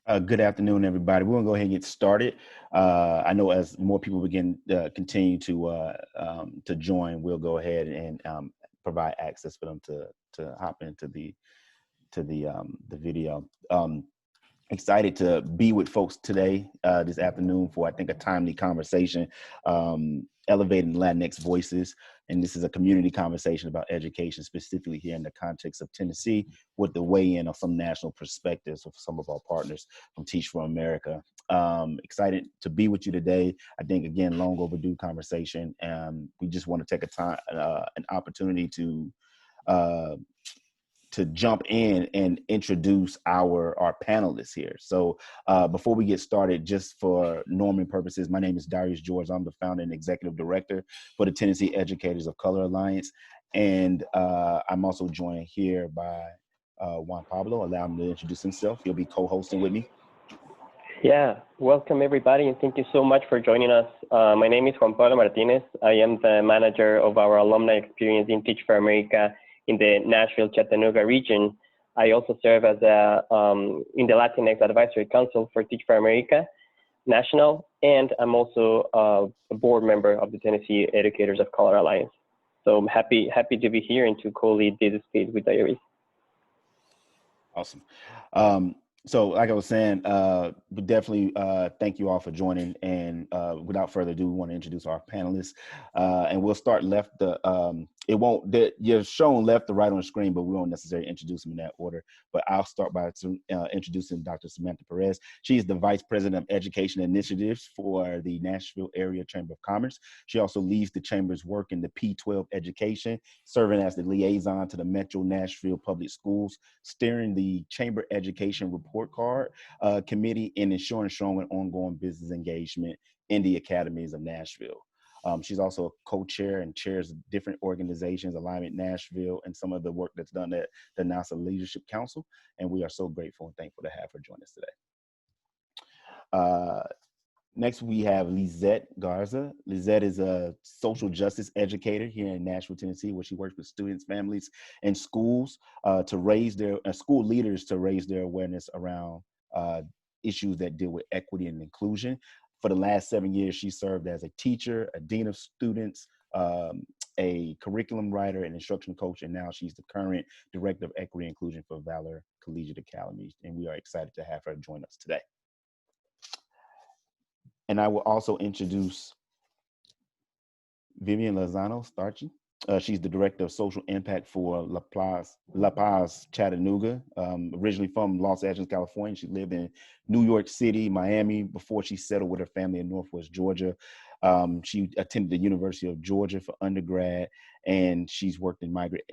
Good afternoon, everybody. We're gonna go ahead and get started. I know as more people begin continue to join, we'll go ahead and provide access for them to hop into the video. Excited to be with folks today, this afternoon, for I think a timely conversation, elevating Latinx voices. And this is a community conversation about education, specifically here in the context of Tennessee, with the weigh-in of some national perspectives of some of our partners from Teach for America. Excited to be with you today. I think, again, long overdue conversation. We just want to take an opportunity to jump in and introduce our panelists here. So before we get started, just for norming purposes, my name is Darius George. I'm the founder and executive director for the Tennessee Educators of Color Alliance. And I'm also joined here by Juan Pablo. Allow him to introduce himself. He'll be co-hosting with me. Yeah, welcome everybody, and thank you so much for joining us. My name is Juan Pablo Martinez. I am the manager of our alumni experience in Teach for America in the Nashville, Chattanooga region. I also serve as in the Latinx Advisory Council for Teach for America National, and I'm also a board member of the Tennessee Educators of Color Alliance. So I'm happy to be here and to co-lead this space with Diaries. Awesome. So like I was saying, we definitely thank you all for joining. And without further ado, we want to introduce our panelists. And we'll start left. You're shown left to right on the screen, but we won't necessarily introduce them in that order. But I'll start by introducing Dr. Samantha Perez. She is the Vice President of Education Initiatives for the Nashville Area Chamber of Commerce. She also leads the Chamber's work in the P-12 education, serving as the liaison to the Metro Nashville Public Schools, steering the Chamber Education Report Card Committee, and ensuring strong and ongoing business engagement in the Academies of Nashville. She's also a co-chair and chairs different organizations, Alignment Nashville, and some of the work that's done at the NASA Leadership Council. And we are so grateful and thankful to have her join us today. Next, we have Lyzette Garza. Lyzette is a social justice educator here in Nashville, Tennessee, where she works with students, families, and schools to raise their school leaders to raise their awareness around issues that deal with equity and inclusion. For the last 7 years, she served as a teacher, a dean of students, a curriculum writer, and instruction coach, and now she's the current director of equity and inclusion for Valor Collegiate Academies, and we are excited to have her join us today. And I will also introduce Vivian Lozano-Sterchi. She's the director of social impact for La Paz, Chattanooga. Originally from Los Angeles, California. She lived in New York City, Miami, before she settled with her family in Northwest Georgia. She attended the University of Georgia for undergrad, and she's worked in migrant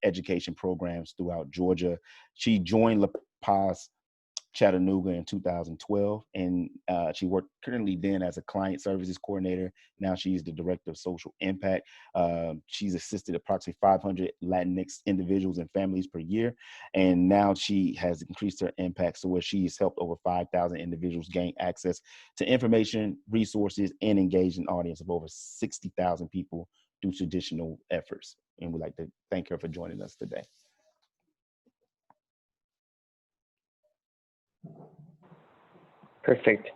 education programs throughout Georgia. She joined La Paz, Chattanooga in 2012, and she worked currently then as a client services coordinator. Now she's the director of social impact. She's assisted approximately 500 Latinx individuals and families per year, and now she has increased her impact so where she's helped over 5,000 individuals gain access to information, resources, and engage an audience of over 60,000 people through traditional efforts. And we'd like to thank her for joining us today. Perfect.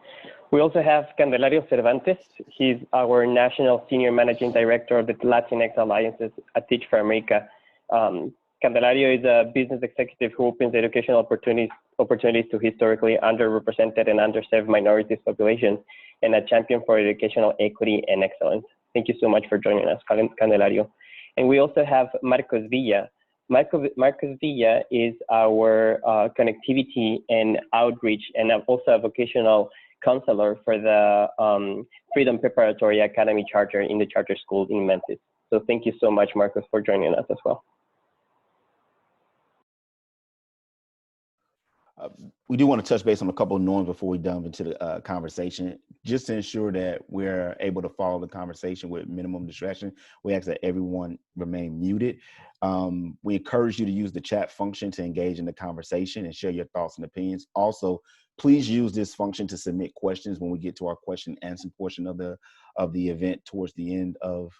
We also have Candelario Cervantez. He's our National Senior Managing Director of the Latinx Alliances at Teach for America. Candelario is a business executive who opens educational opportunities to historically underrepresented and underserved minorities populations, and a champion for educational equity and excellence. Thank you so much for joining us, Candelario. And we also have Marcos Villa. Marcos Villa is our connectivity and outreach, and also a vocational counselor for the Freedom Preparatory Academy Charter in the charter school in Memphis. So thank you so much, Marcos, for joining us as well. We do want to touch base on a couple of norms before we dive into the conversation, just to ensure that we're able to follow the conversation with minimum distraction. We ask that everyone remain muted. We encourage you to use the chat function to engage in the conversation and share your thoughts and opinions. Also, Please use this function to submit questions when we get to our question and answer portion of the event towards the end of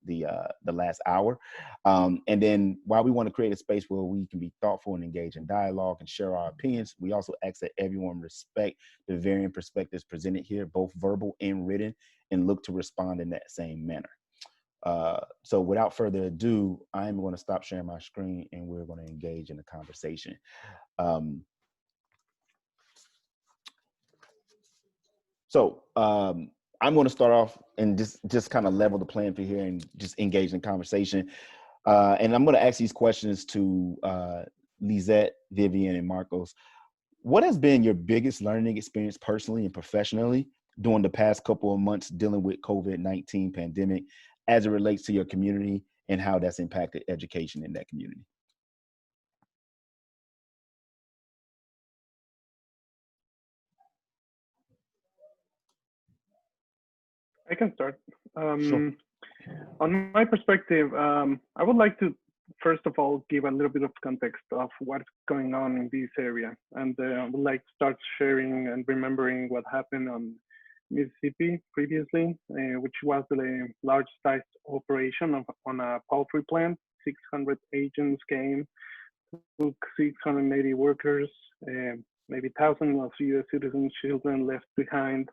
the last hour. And then while we want to create a space where we can be thoughtful and engage in dialogue and share our opinions, we also ask that everyone respect the varying perspectives presented here, both verbal and written, and look to respond in that same manner. So without further ado, I'm going to stop sharing my screen and we're going to engage in a conversation. I'm going to start off and just kind of level the playing field here and just engage in conversation. And I'm going to ask these questions to Lyzette, Vivian, and Marcos. What has been your biggest learning experience personally and professionally during the past couple of months dealing with COVID-19 pandemic as it relates to your community and how that's impacted education in that community? I can start. Sure. On my perspective, I would like to, first of all, give a little bit of context of what's going on in this area. And I would like to start sharing and remembering what happened on Mississippi previously, which was a large-sized operation on a poultry plant. 600 agents came, took 680 workers, maybe thousands of U.S. citizen children left behind.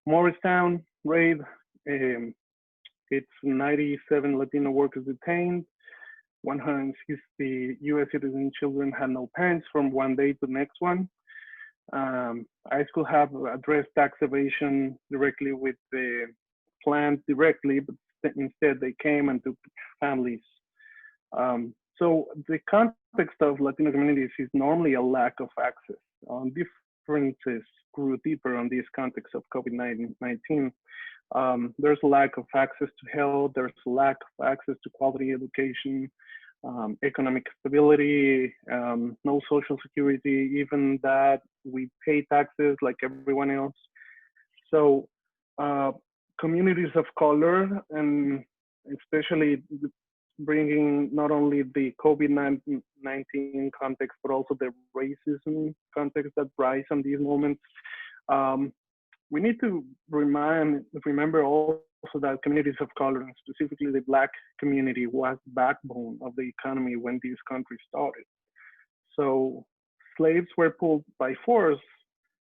Morristown raid, it's 97 Latino workers detained. 160 U.S. citizen children had no parents from one day to the next one. I could have addressed tax evasion directly with the plant directly, but instead they came and took families. So the context of Latino communities is normally a lack of access. Differences grew deeper on this context of COVID-19. There's a lack of access to health, there's a lack of access to quality education, economic stability, no social security, even that we pay taxes like everyone else. So communities of color, and especially bringing not only the COVID-19 context, but also the racism context that rise in these moments. We need to remember also that communities of color, and specifically the Black community, was the backbone of the economy when this country started. So slaves were pulled by force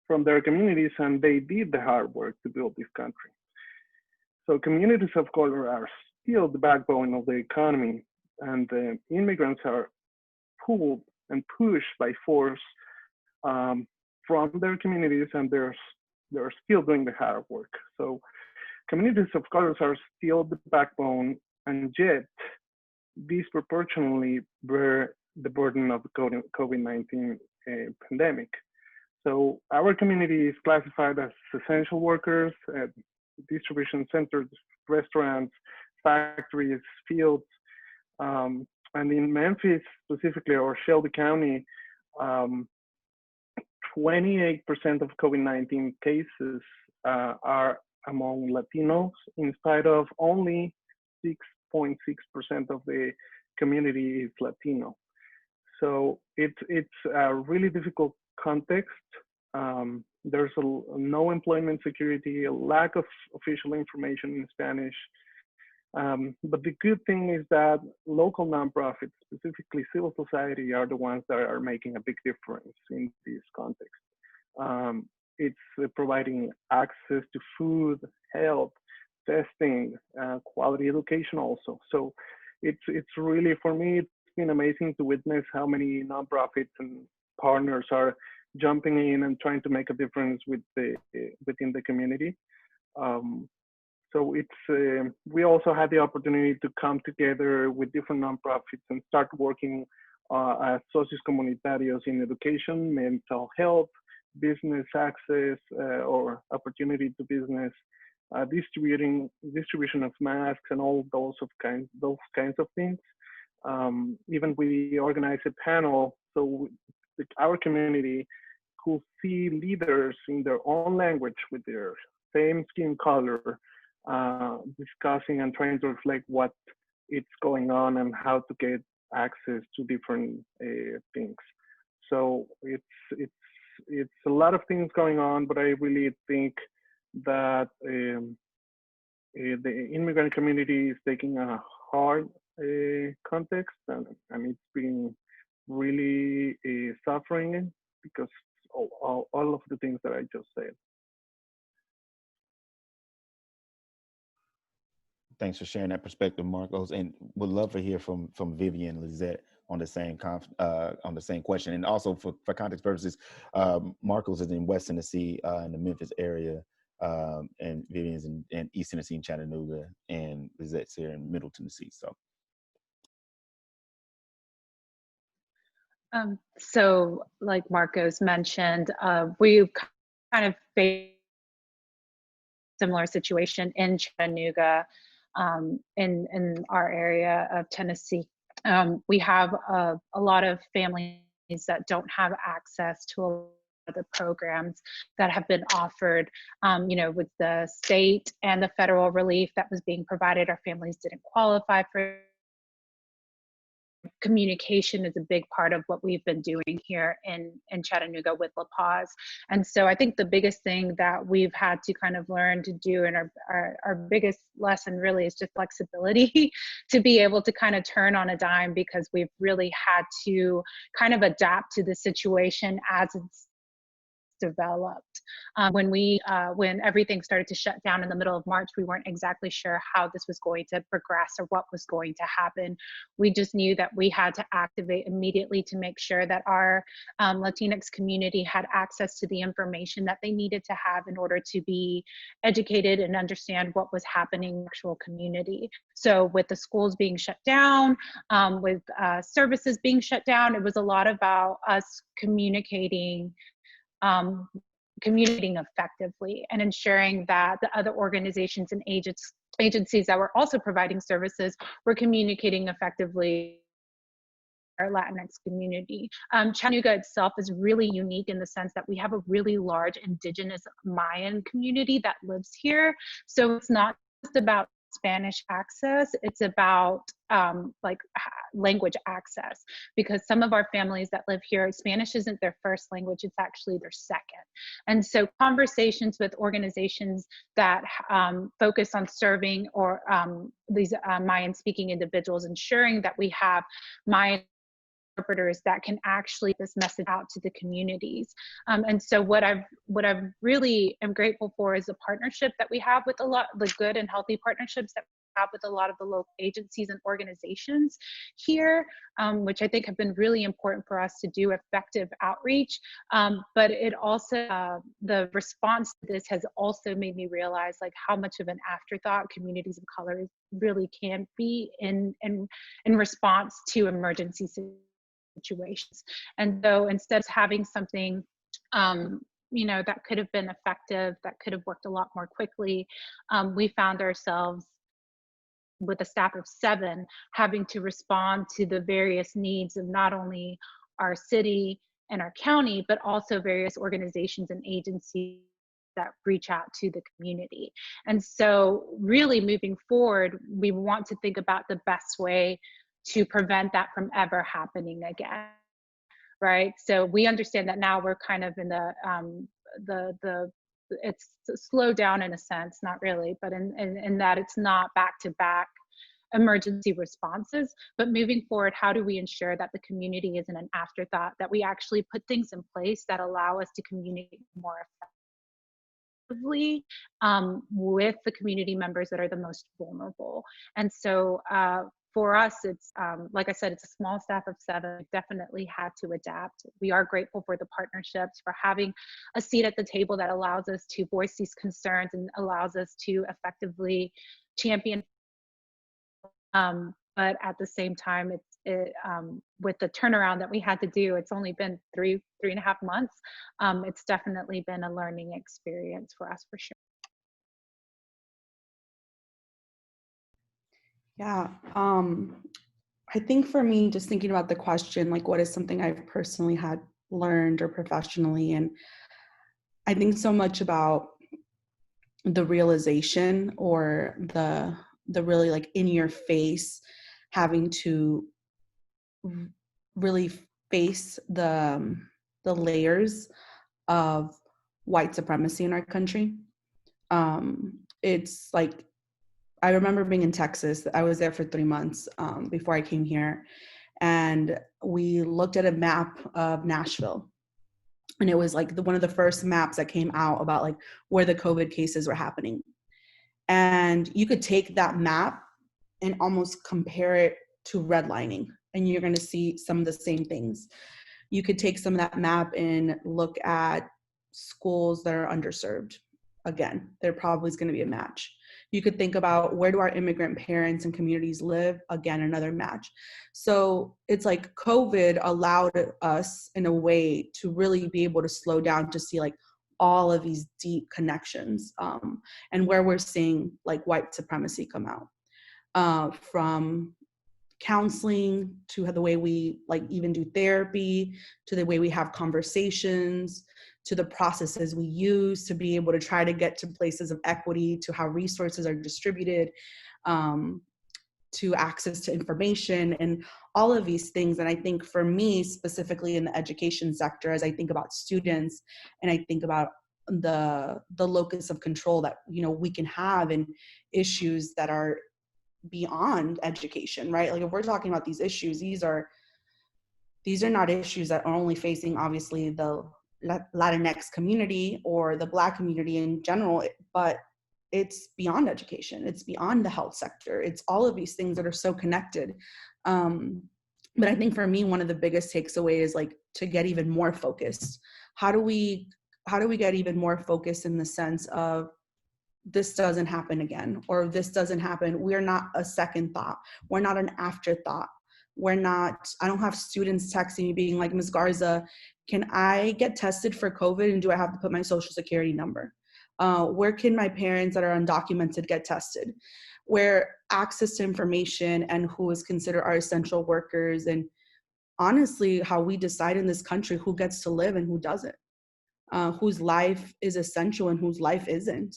from their communities, and they did the hard work to build this country. So communities of color are still the backbone of the economy, and the immigrants are pulled and pushed by force from their communities, and they're still doing the hard work. So communities of colors are still the backbone, and yet disproportionately bear the burden of the COVID-19 pandemic. So our community is classified as essential workers at distribution centers, restaurants, factories, fields, and in Memphis specifically, or Shelby County, 28% of COVID-19 cases are among Latinos, in spite of only 6.6% of the community is Latino. So it's a really difficult context. There's no employment security, a lack of official information in Spanish. But the good thing is that local nonprofits, specifically civil society, are the ones that are making a big difference in this context. It's providing access to food, health, testing, quality education also. So it's really, for me, it's been amazing to witness how many nonprofits and partners are jumping in and trying to make a difference within the community. So it's we also had the opportunity to come together with different nonprofits and start working as socios comunitarios in education, mental health, business access, or opportunity to business, distribution of masks, and all those kinds of things. Even we organized a panel so our community could see leaders in their own language with their same skin color, discussing and trying to reflect what it's going on and how to get access to different things. So it's it's a lot of things going on, but I really think that the immigrant community is taking a hard context, and it's been really suffering because all of the things that I just said. Thanks for sharing that perspective, Marcos, and would love to hear from Vivian and Lyzette on the same question. And also for context purposes, Marcos is in West Tennessee, in the Memphis area, and Vivian's in East Tennessee, in Chattanooga, and Lyzette's here in Middle Tennessee. So like Marcos mentioned, we kind of faced a similar situation in Chattanooga, in our area of Tennessee. We have a lot of families that don't have access to a lot of the programs that have been offered. With the state and the federal relief that was being provided, our families didn't qualify for. Communication is a big part of what we've been doing here in Chattanooga with La Paz. And so I think the biggest thing that we've had to kind of learn to do, and our biggest lesson really is just flexibility to be able to kind of turn on a dime, because we've really had to kind of adapt to the situation as it's developed. When everything started to shut down in the middle of March, we weren't exactly sure how this was going to progress or what was going to happen. We just knew that we had to activate immediately to make sure that our Latinx community had access to the information that they needed to have in order to be educated and understand what was happening in the actual community. So with the schools being shut down, with services being shut down, it was a lot about us communicating effectively and ensuring that the other organizations and agencies that were also providing services were communicating effectively with our Latinx community. Chattanooga itself is really unique in the sense that we have a really large indigenous Mayan community that lives here. So it's not just about Spanish access, it's about language access, because some of our families that live here, Spanish isn't their first language, it's actually their second. And so conversations with organizations that focus on serving or these Mayan speaking individuals, ensuring that we have Mayan interpreters that can actually get this message out to the communities. And so what I've really am grateful for is the partnership that we have with the good and healthy partnerships that we have with a lot of the local agencies and organizations here, which I think have been really important for us to do effective outreach. But it also, the response to this has also made me realize how much of an afterthought communities of color really can be in response to emergency situations. And so instead of having something that could have been effective, that could have worked a lot more quickly, we found ourselves with a staff of 7 having to respond to the various needs of not only our city and our county, but also various organizations and agencies that reach out to the community. And so really moving forward, we want to think about the best way to prevent that from ever happening again, right? So we understand that now we're kind of in it's slowed down in a sense, not really, but in that it's not back-to-back emergency responses. But moving forward, how do we ensure that the community isn't an afterthought, that we actually put things in place that allow us to communicate more effectively with the community members that are the most vulnerable? And so for us, it's like I said, it's a small staff of 7. We've definitely had to adapt. We are grateful for the partnerships, for having a seat at the table that allows us to voice these concerns and allows us to effectively champion. But at the same time, with the turnaround that we had to do, it's only been 3.5 months. It's definitely been a learning experience for us, for sure. Yeah, I think for me, just thinking about the question, what is something I've personally had learned or professionally, and I think so much about the realization or the really in your face, having to really face the layers of white supremacy in our country. It's like, I remember being in Texas. I was there for 3 months before I came here. And we looked at a map of Nashville. And it was like one of the first maps that came out about like where the COVID cases were happening. And you could take that map and almost compare it to redlining, and you're going to see some of the same things. You could take some of that map and look at schools that are underserved. Again, there probably is going to be a match. You could think about, where do our immigrant parents and communities live? Again, another match. So it's like COVID allowed us in a way to really be able to slow down to see like all of these deep connections, and where we're seeing like white supremacy come out, from counseling to the way we like even do therapy, to the way we have conversations, to the processes we use to be able to try to get to places of equity, to how resources are distributed, to access to information, and all of these things. And I think for me, specifically in the education sector, as I think about students and I think about the locus of control that, you know, we can have in issues that are beyond education, right? Like if we're talking about these issues, these are not issues that are only facing obviously the Latinx community or the Black community in general, but it's beyond education. It's beyond the health sector. It's all of these things that are so connected. But I think for me, one of the biggest takeaways is like to get even more focused. How do we get even more focused in the sense of, this doesn't happen again, or this doesn't happen. We're not a second thought. We're not an afterthought. I don't have students texting me being like, Ms. Garza, can I get tested for COVID and do I have to put my social security number? Where can my parents that are undocumented get tested? Where access to information and who is considered our essential workers, and honestly, how we decide in this country who gets to live and who doesn't, whose life is essential and whose life isn't.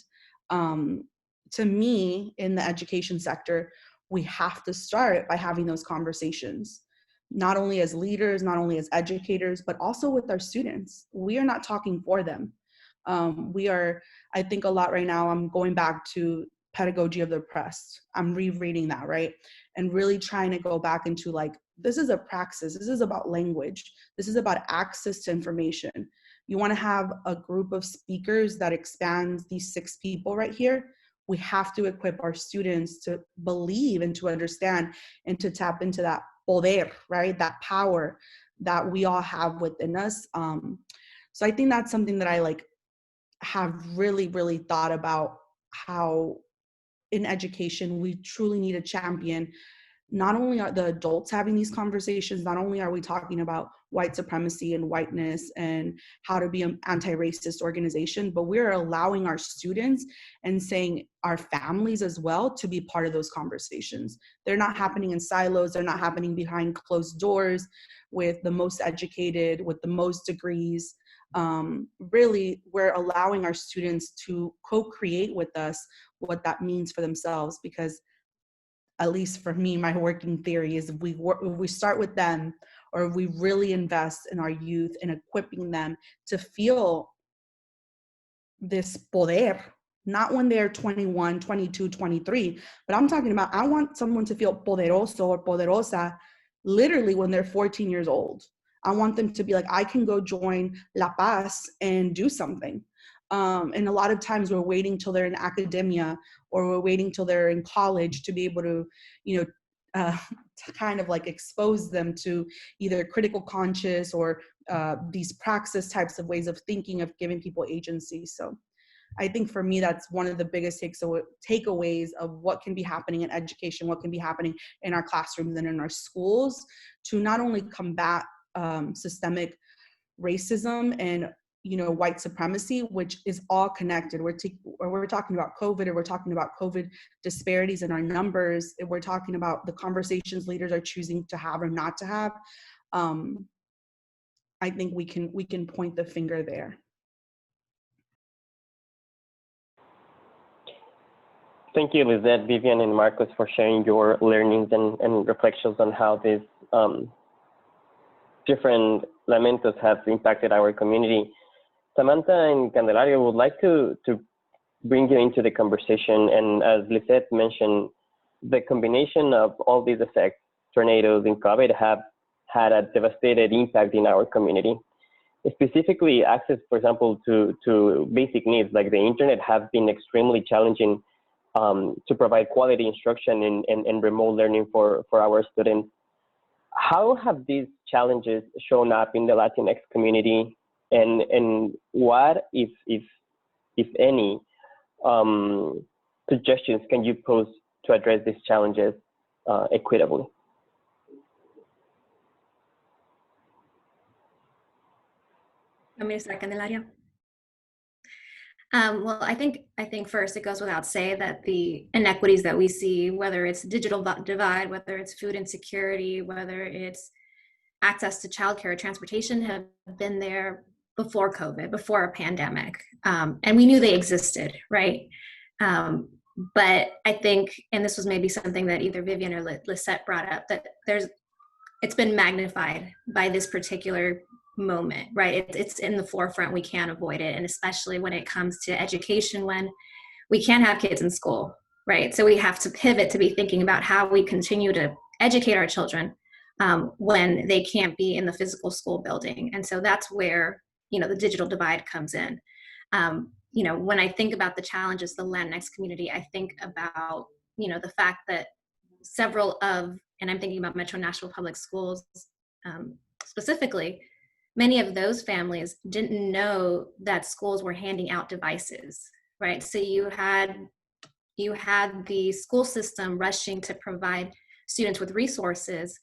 To me, in the education sector, we have to start by having those conversations, not only as leaders, not only as educators, but also with our students. We are not talking for them. I think a lot right now, I'm going back to Pedagogy of the Oppressed. I'm rereading that, right? And really trying to go back into like, this is a praxis. This is about language. This is about access to information. You want to have a group of speakers that expands these 6 people right here. We have to equip our students to believe and to understand and to tap into that poder, right? That power that we all have within us. So I think that's something that I like have really, really thought about, how in education, we truly need a champion. Not only are the adults having these conversations, not only are we talking about white supremacy and whiteness and how to be an anti-racist organization, but we're allowing our students and saying our families as well to be part of those conversations. They're not happening in silos. They're not happening behind closed doors with the most educated, with the most degrees. Really, we're allowing our students to co-create with us what that means for themselves, because at least for me, my working theory is if we start with them, or if we really invest in our youth and equipping them to feel this poder, not when they're 21, 22, 23, but I'm talking about, I want someone to feel poderoso or poderosa literally when they're 14 years old. I want them to be like, I can go join La Paz and do something. And a lot of times we're waiting till they're in academia, or we're waiting till they're in college to be able to, to kind of like expose them to either critical conscious or these praxis types of ways of thinking, of giving people agency. So I think for me, that's one of the biggest takeaways of what can be happening in education, what can be happening in our classrooms and in our schools, to not only combat systemic racism and white supremacy, which is all connected. We're talking about COVID, or we're talking about COVID disparities in our numbers. If we're talking about the conversations leaders are choosing to have or not to have, I think we can point the finger there. Thank you, Lyzette, Vivian, and Marcos, for sharing your learnings and reflections on how these different lamentos have impacted our community. Samantha and Candelario would like to bring you into the conversation. And as Lyzette mentioned, the combination of all these effects, tornadoes and COVID, have had a devastating impact in our community. Specifically, access, for example, to basic needs like the internet have been extremely challenging to provide quality instruction and remote learning for our students. How have these challenges shown up in the Latinx community, and what, if any, suggestions can you pose to address these challenges equitably? Want me to start, Candelario? Well, I think first it goes without saying that the inequities that we see, whether it's digital divide, whether it's food insecurity, whether it's access to childcare or transportation, have been there before COVID, before a pandemic. And we knew they existed, right? But I think, and this was maybe something that either Vivian or Lyzette brought up, that it's been magnified by this particular moment, right? It's in the forefront. We can't avoid it. And especially when it comes to education, when we can't have kids in school, right? So we have to pivot to be thinking about how we continue to educate our children when they can't be in the physical school building. And so that's where, the digital divide comes in. When I think about the challenges, the Latinx community, I think about, the fact that several of, and I'm thinking about Metro Nashville Public Schools specifically, many of those families didn't know that schools were handing out devices, right? So you had the school system rushing to provide students with resources,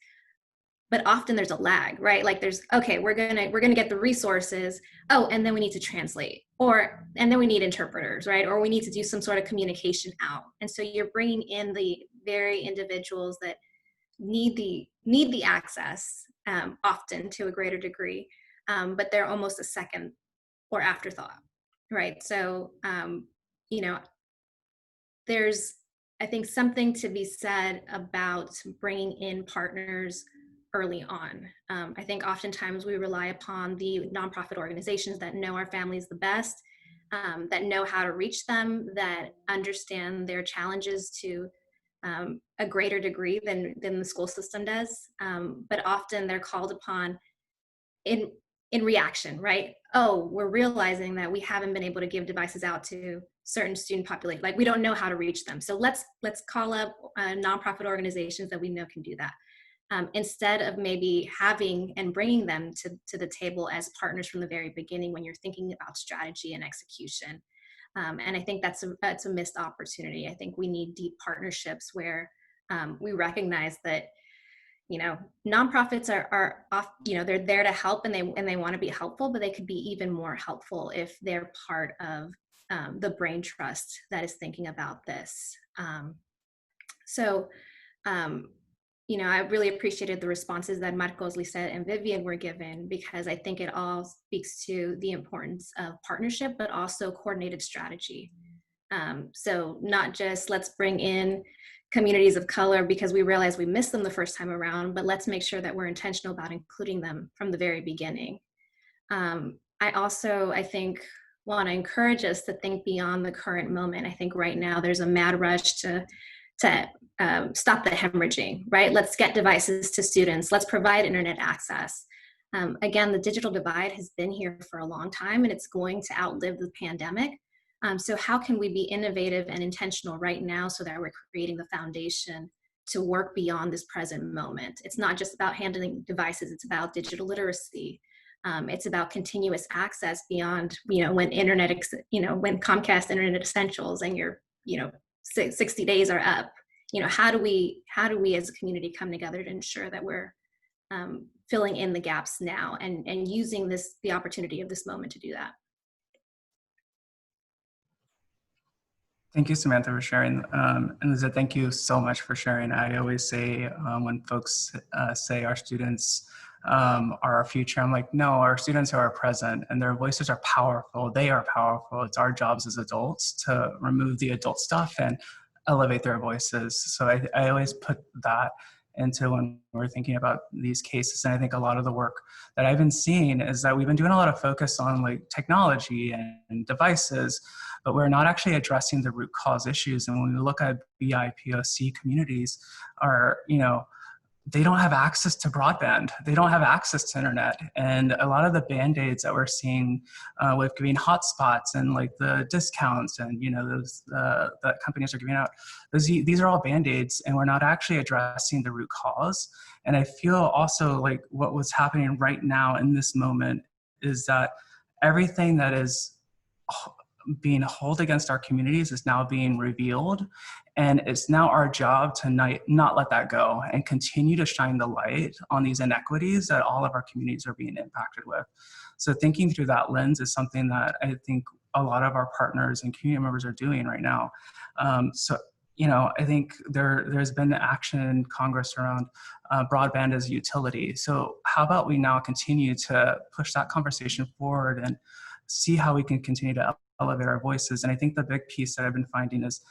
but often there's a lag, right? Like we're gonna get the resources. Oh, and then we need to translate, and then we need interpreters, right? Or we need to do some sort of communication out. And so you're bringing in the very individuals that need the access often to a greater degree, but they're almost a second or afterthought, right? So there's, I think, something to be said about bringing in partners early on. I think oftentimes we rely upon the nonprofit organizations that know our families the best, that know how to reach them, that understand their challenges to a greater degree than the school system does. But often they're called upon in reaction, right? Oh, we're realizing that we haven't been able to give devices out to certain student population. Like, we don't know how to reach them. So let's call up nonprofit organizations that we know can do that. Instead of maybe having and bringing them to the table as partners from the very beginning when you're thinking about strategy and execution. And I think that's a missed opportunity. I think we need deep partnerships where we recognize that, nonprofits are off, they're there to help and they want to be helpful, but they could be even more helpful if they're part of the brain trust that is thinking about this. I really appreciated the responses that Marcos, Lyzette, and Vivian were given, because I think it all speaks to the importance of partnership, but also coordinated strategy. So not just let's bring in communities of color because we realize we missed them the first time around, but let's make sure that we're intentional about including them from the very beginning. I think, want to encourage us to think beyond the current moment. I think right now there's a mad rush to stop the hemorrhaging, right? Let's get devices to students. Let's provide internet access. Again, the digital divide has been here for a long time and it's going to outlive the pandemic. So how can we be innovative and intentional right now so that we're creating the foundation to work beyond this present moment? It's not just about handling devices, it's about digital literacy. It's about continuous access beyond, when when Comcast Internet Essentials and your, 60 days are up. How do we as a community come together to ensure that we're filling in the gaps now and using the opportunity of this moment to do that? Thank you, Samantha, for sharing. And Lyzette, thank you so much for sharing. I always say when folks say our students are our future, I'm like, no, our students are our present and their voices are powerful. They are powerful. It's our jobs as adults to remove the adult stuff and elevate their voices. So I always put that into when we're thinking about these cases. And I think a lot of the work that I've been seeing is that we've been doing a lot of focus on like technology and devices, but we're not actually addressing the root cause issues. And when we look at BIPOC communities, are, you know, they don't have access to broadband. They don't have access to internet. And a lot of the Band-Aids that we're seeing with giving hotspots and like the discounts and, you know, those that companies are giving out, these are all Band-Aids, and we're not actually addressing the root cause. And I feel also like what was happening right now in this moment is that everything that is being held against our communities is now being revealed. And it's now our job to not let that go and continue to shine the light on these inequities that all of our communities are being impacted with. So thinking through that lens is something that I think a lot of our partners and community members are doing right now. So, you know, I think there's been action in Congress around broadband as a utility. So how about we now continue to push that conversation forward and see how we can continue to elevate our voices. And I think the big piece that I've been finding is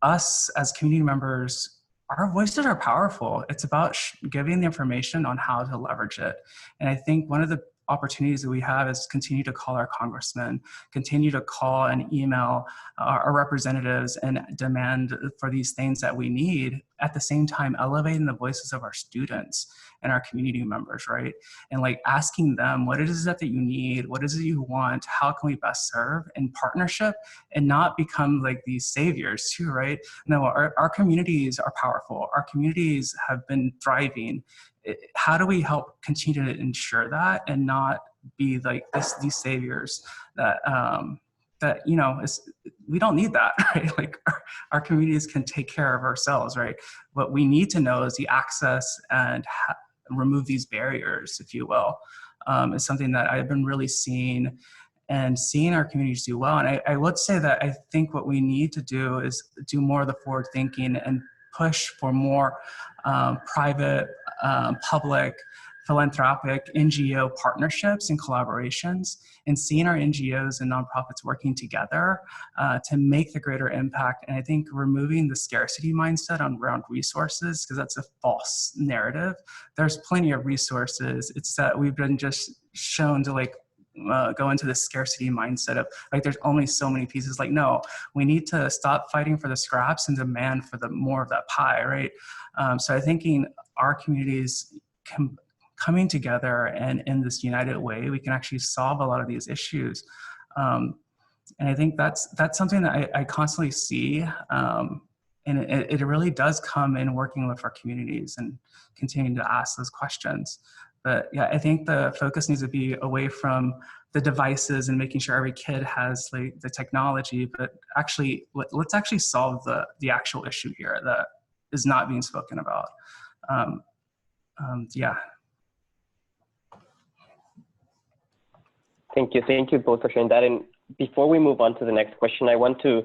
us as community members, our voices are powerful. It's about giving the information on how to leverage it. And I think one of the opportunities that we have is continue to call our congressmen, continue to call and email our representatives and demand for these things that we need, at the same time elevating the voices of our students and our community members, right? And like asking them, what is it that you need? What is it you want? How can we best serve in partnership and not become like these saviors too, right? No, our communities are powerful. Our communities have been thriving. How do we help continue to ensure that and not be like these saviors that, that, you know, we don't need that, right? Like our communities can take care of ourselves, right? What we need to know is the access and remove these barriers, if you will, is something that I've been really seeing our communities do well. And I would say that I think what we need to do is do more of the forward thinking and push for more private, public, philanthropic NGO partnerships and collaborations, and seeing our NGOs and nonprofits working together to make the greater impact. And I think removing the scarcity mindset around resources, because that's a false narrative. There's plenty of resources. It's that we've been just shown to like go into the scarcity mindset of like there's only so many pieces. Like, no, we need to stop fighting for the scraps and demand for the more of that pie, right? So I think our communities coming together and in this united way, we can actually solve a lot of these issues. And I think that's something that I constantly see. And it really does come in working with our communities and continuing to ask those questions. But yeah, I think the focus needs to be away from the devices and making sure every kid has like the technology, but actually let's actually solve the actual issue here that is not being spoken about. Yeah. Thank you both for sharing that. And before we move on to the next question, I want to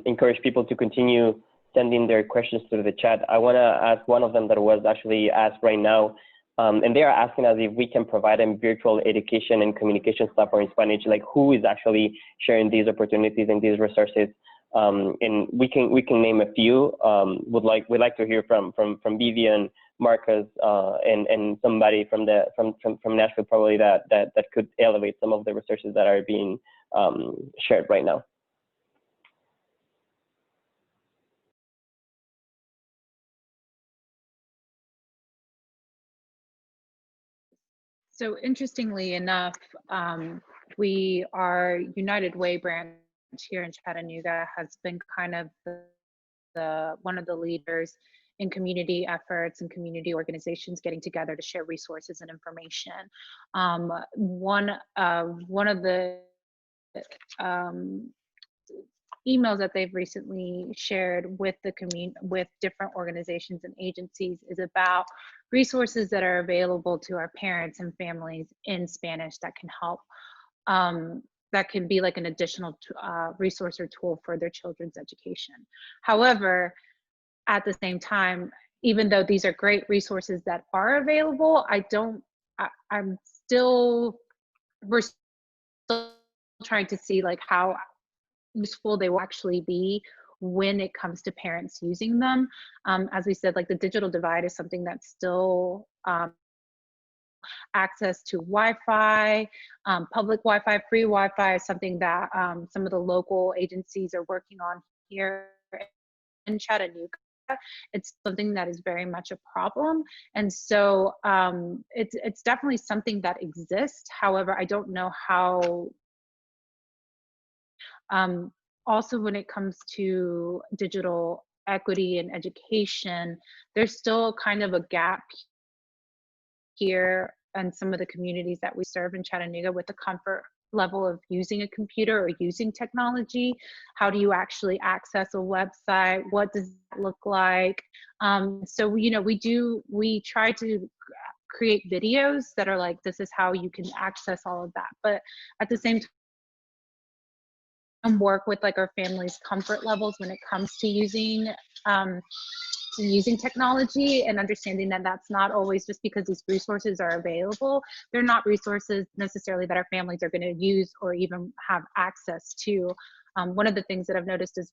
encourage people to continue sending their questions through the chat. I want to ask one of them that was actually asked right now. And they are asking us if we can provide a virtual education and communications platform in Spanish, like who is actually sharing these opportunities and these resources. And we can name a few. We'd like to hear from Vivian, Marcus, and somebody from Nashville probably that could elevate some of the resources that are being shared right now. So interestingly enough, our United Way branch here in Chattanooga has been kind of one of the leaders in community efforts and community organizations getting together to share resources and information. One of the emails that they've recently shared with with different organizations and agencies is about resources that are available to our parents and families in Spanish that can help, that can be like an additional resource or tool for their children's education. However, at the same time, even though these are great resources that are available, we're still trying to see like how useful they will actually be when it comes to parents using them. As we said, like the digital divide is something that's still access to Wi-Fi, public Wi-Fi, free Wi-Fi is something that some of the local agencies are working on here in Chattanooga. It's something that is very much a problem. And so it's definitely something that exists. However, I don't know how, also when it comes to digital equity and education, there's still kind of a gap here and some of the communities that we serve in Chattanooga with the comfort level of using a computer or using technology. How do you actually access a website? What does that look like? So, you know, we try to create videos that are like, this is how you can access all of that. But at the same time, work with like our family's comfort levels when it comes to using technology, and understanding that that's not always just because these resources are available. They're not resources necessarily that our families are going to use or even have access to. One of the things that I've noticed is,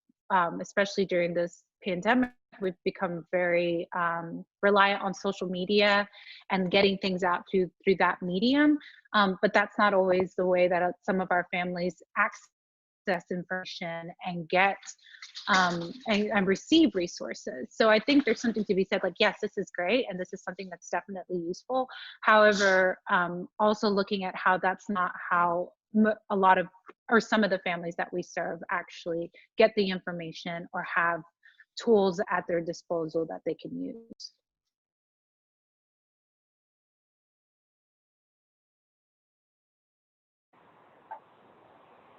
especially during this pandemic, we've become very reliant on social media and getting things out through that medium. But that's not always the way that some of our families access information and get and receive resources. So I think there's something to be said, like, yes, this is great and this is something that's definitely useful. However, also looking at how that's not how a lot of, or some of the families that we serve actually get the information or have tools at their disposal that they can use.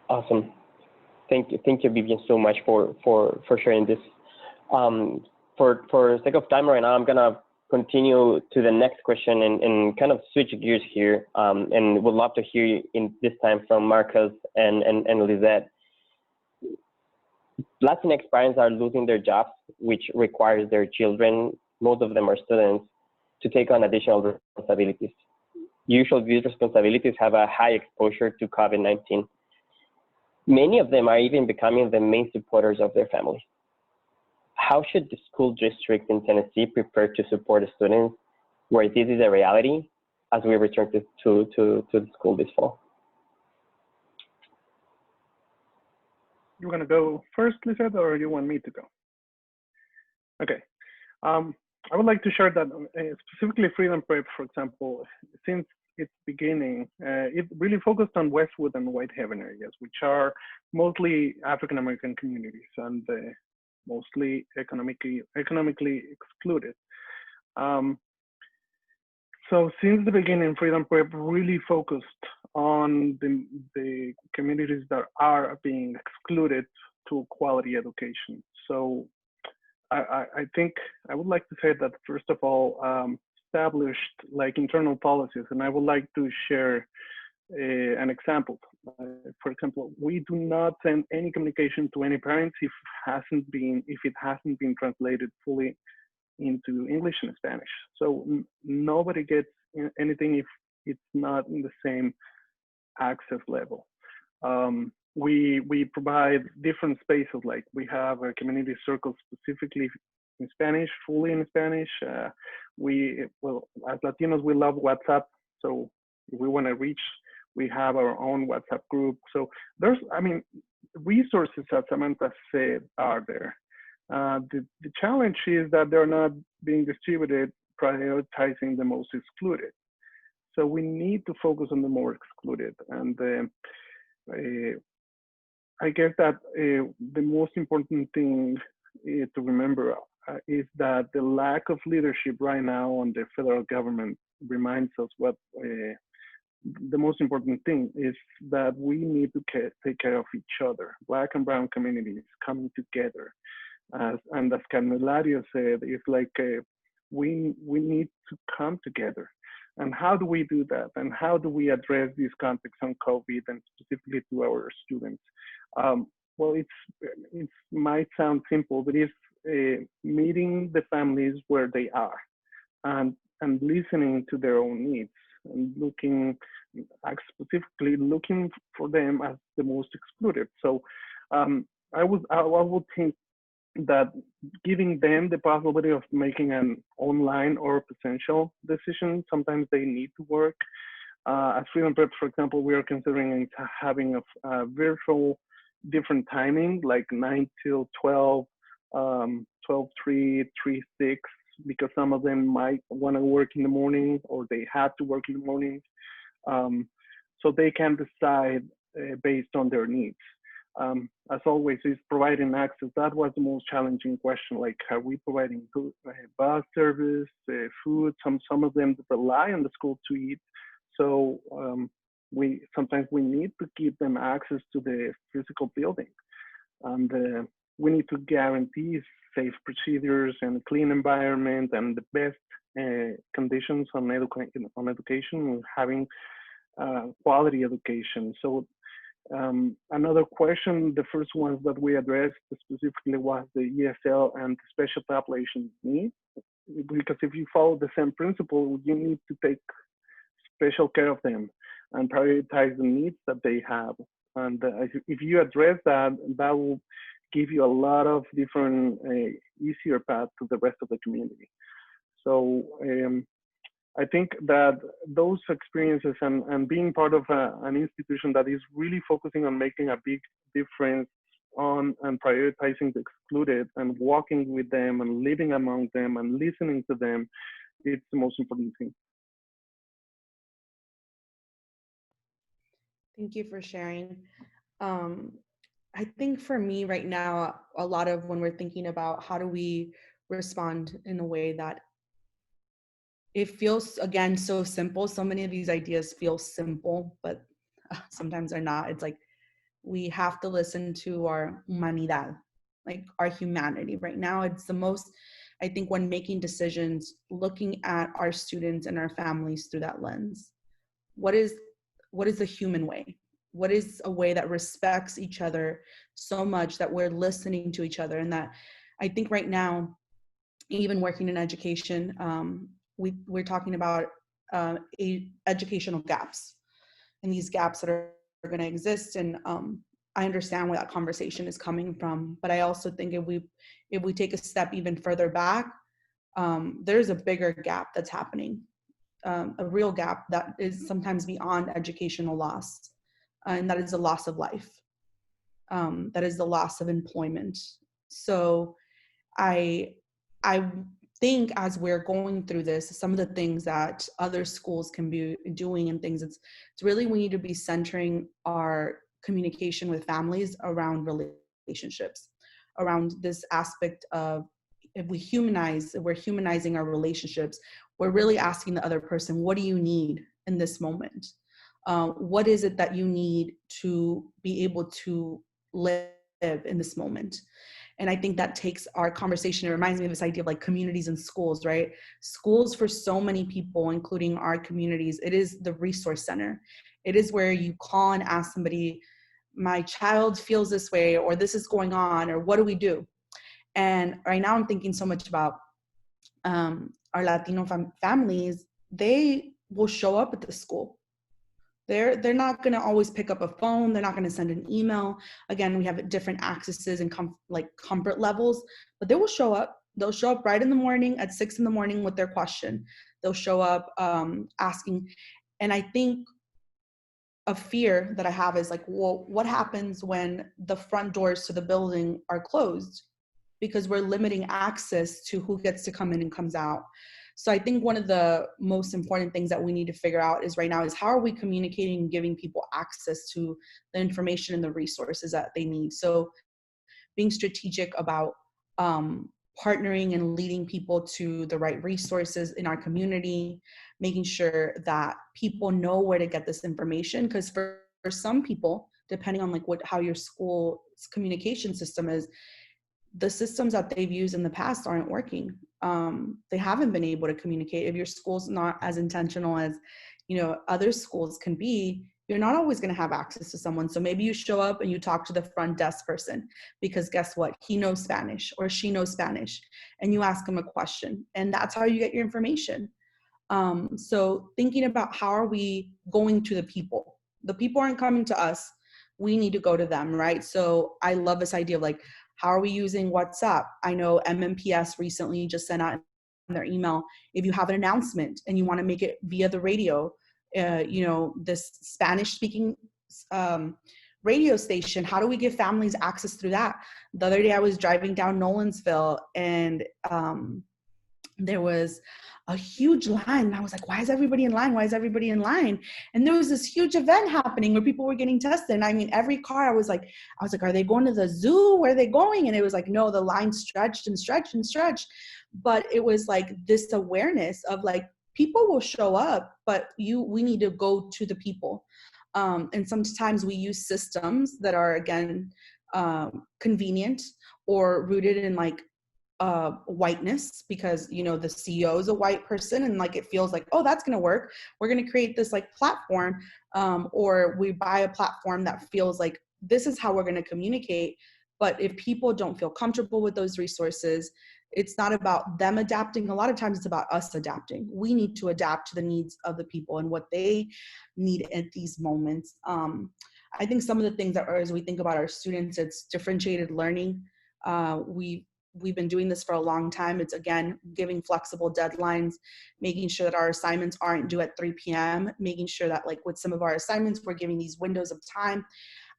Awesome. Thank you, Vivian, so much for sharing this. For sake of time right now, I'm gonna continue to the next question and kind of switch gears here, and would love to hear in this time from Marcus and Lyzette. Latinx parents are losing their jobs, which requires their children, most of them are students, to take on additional responsibilities. Usually these responsibilities have a high exposure to COVID-19. Many of them are even becoming the main supporters of their families. How should the school district in Tennessee prepare to support the students where this is a reality as we return to the school this fall? You want to go first, Lyzette, or you want me to go? Okay. I would like to share that specifically Freedom Prep, for example, since its beginning, it really focused on Westwood and Whitehaven areas, which are mostly African-American communities and mostly economically excluded. So since the beginning, Freedom Prep really focused on the communities that are being excluded to quality education. So I think I would like to say that, first of all, established like internal policies, and I would like to share an example. For example, we do not send any communication to any parents if it hasn't been translated fully into English and Spanish. So nobody gets anything if it's not in the same access level. We provide different spaces, like we have a community circle specifically in Spanish, fully in Spanish. Well, as Latinos, we love WhatsApp. So if we want to reach, we have our own WhatsApp group. So there's, I mean, resources, as Samantha said, are there. The challenge is that they're not being distributed, prioritizing the most excluded. So we need to focus on the more excluded. And I guess that the most important thing to remember is that the lack of leadership right now on the federal government reminds us what the most important thing is, that we need to take care of each other. Black and brown communities coming together. And as Candelario said, it's like we need to come together. And how do we do that? And how do we address these contexts on COVID and specifically to our students? Well, it might sound simple, but it's meeting the families where they are and listening to their own needs and specifically looking for them as the most excluded. So I would think that giving them the possibility of making an online or potential decision, sometimes they need to work. As freedom preps, for example, we are considering having a virtual different timing, like 9 till 12, 12, 3, 3, 6, because some of them might want to work in the morning or they have to work in the morning. So they can decide based on their needs. As always, is providing access. That was the most challenging question. Like, are we providing food, bus service, food? Some of them rely on the school to eat. So we sometimes need to give them access to the physical building, and we need to guarantee safe procedures and clean environment and the best conditions on education, having quality education. So another question, the first ones that we addressed specifically was the ESL and the special population needs, because if you follow the same principle, you need to take special care of them and prioritize the needs that they have. And if you address that, that will give you a lot of different easier path to the rest of the community. So I think that those experiences and being part of an institution that is really focusing on making a big difference on and prioritizing the excluded and walking with them and living among them and listening to them, it's the most important thing. Thank you for sharing. I think for me right now, a lot of when we're thinking about how do we respond in a way that it feels, again, so simple. So many of these ideas feel simple, but sometimes they're not. It's like we have to listen to our humanidad, like our humanity. Right now, it's the most, I think, when making decisions, looking at our students and our families through that lens. What is the human way? What is a way that respects each other so much that we're listening to each other? And that I think right now, even working in education, we're talking about educational gaps and these gaps that are going to exist. And I understand where that conversation is coming from, but I also think if we take a step even further back, there's a bigger gap that's happening, a real gap that is sometimes beyond educational loss, and that is the loss of life. That is the loss of employment. So I think as we're going through this, some of the things that other schools can be doing and things, it's really, we need to be centering our communication with families around relationships, around this aspect of, if we're humanizing our relationships, we're really asking the other person, what do you need in this moment? What is it that you need to be able to live in this moment? And I think that takes our conversation. It reminds me of this idea of like communities and schools, right? Schools for so many people, including our communities, it is the resource center. It is where you call and ask somebody, my child feels this way, or this is going on, or what do we do? And right now I'm thinking so much about our Latino families. They will show up at the school. They're not going to always pick up a phone. They're not going to send an email. Again, we have different accesses and comfort levels, but they will show up. They'll show up right in the morning at 6 a.m. with their question. They'll show up asking. And I think a fear that I have is like, well, what happens when the front doors to the building are closed? Because we're limiting access to who gets to come in and comes out. So I think one of the most important things that we need to figure out is right now is how are we communicating and giving people access to the information and the resources that they need. So being strategic about partnering and leading people to the right resources in our community, making sure that people know where to get this information. Because for some people, depending on like how your school's communication system is, the systems that they've used in the past aren't working. They haven't been able to communicate. If your school's not as intentional as, other schools can be, you're not always going to have access to someone. So maybe you show up and you talk to the front desk person because guess what? He knows Spanish or she knows Spanish, and you ask him a question, and that's how you get your information. So thinking about how are we going to the people? The people aren't coming to us. We need to go to them, right? So I love this idea of like, How are we using WhatsApp? I know MMPS recently just sent out in their email, if you have an announcement and you want to make it via the radio, this Spanish speaking radio station, how do we give families access through that? The other day I was driving down Nolensville and there was a huge line. And I was like, why is everybody in line? Why is everybody in line? And there was this huge event happening where people were getting tested. And I mean, every car, I was like, are they going to the zoo? Where are they going? And it was like, no, the line stretched and stretched and stretched. But it was like this awareness of like, people will show up, but we need to go to the people. And sometimes we use systems that are, again, convenient or rooted in like whiteness, because the CEO is a white person and like it feels like, oh, that's going to work, we're going to create this like platform, or we buy a platform that feels like this is how we're going to communicate. But if people don't feel comfortable with those resources, it's not about them adapting. A lot of times it's about us adapting. We need to adapt to the needs of the people and what they need at these moments. I think some of the things that are, as we think about our students, it's differentiated learning. We've been doing this for a long time. It's, again, giving flexible deadlines, making sure that our assignments aren't due at 3 p.m., making sure that like with some of our assignments, we're giving these windows of time.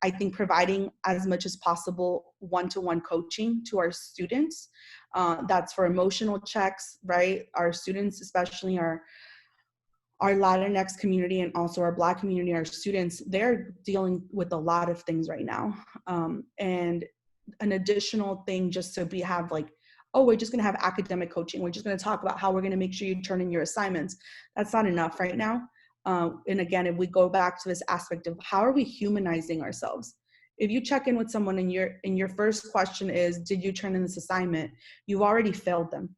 I think providing as much as possible one-to-one coaching to our students. That's for emotional checks, right? Our students, especially our Latinx community and also our Black community, our students, they're dealing with a lot of things right now. And an additional thing just to have like, oh, we're just going to have academic coaching. We're just going to talk about how we're going to make sure you turn in your assignments. That's not enough right now. And again, if we go back to this aspect of how are we humanizing ourselves? If you check in with someone and your first question is, did you turn in this assignment? You've already failed them,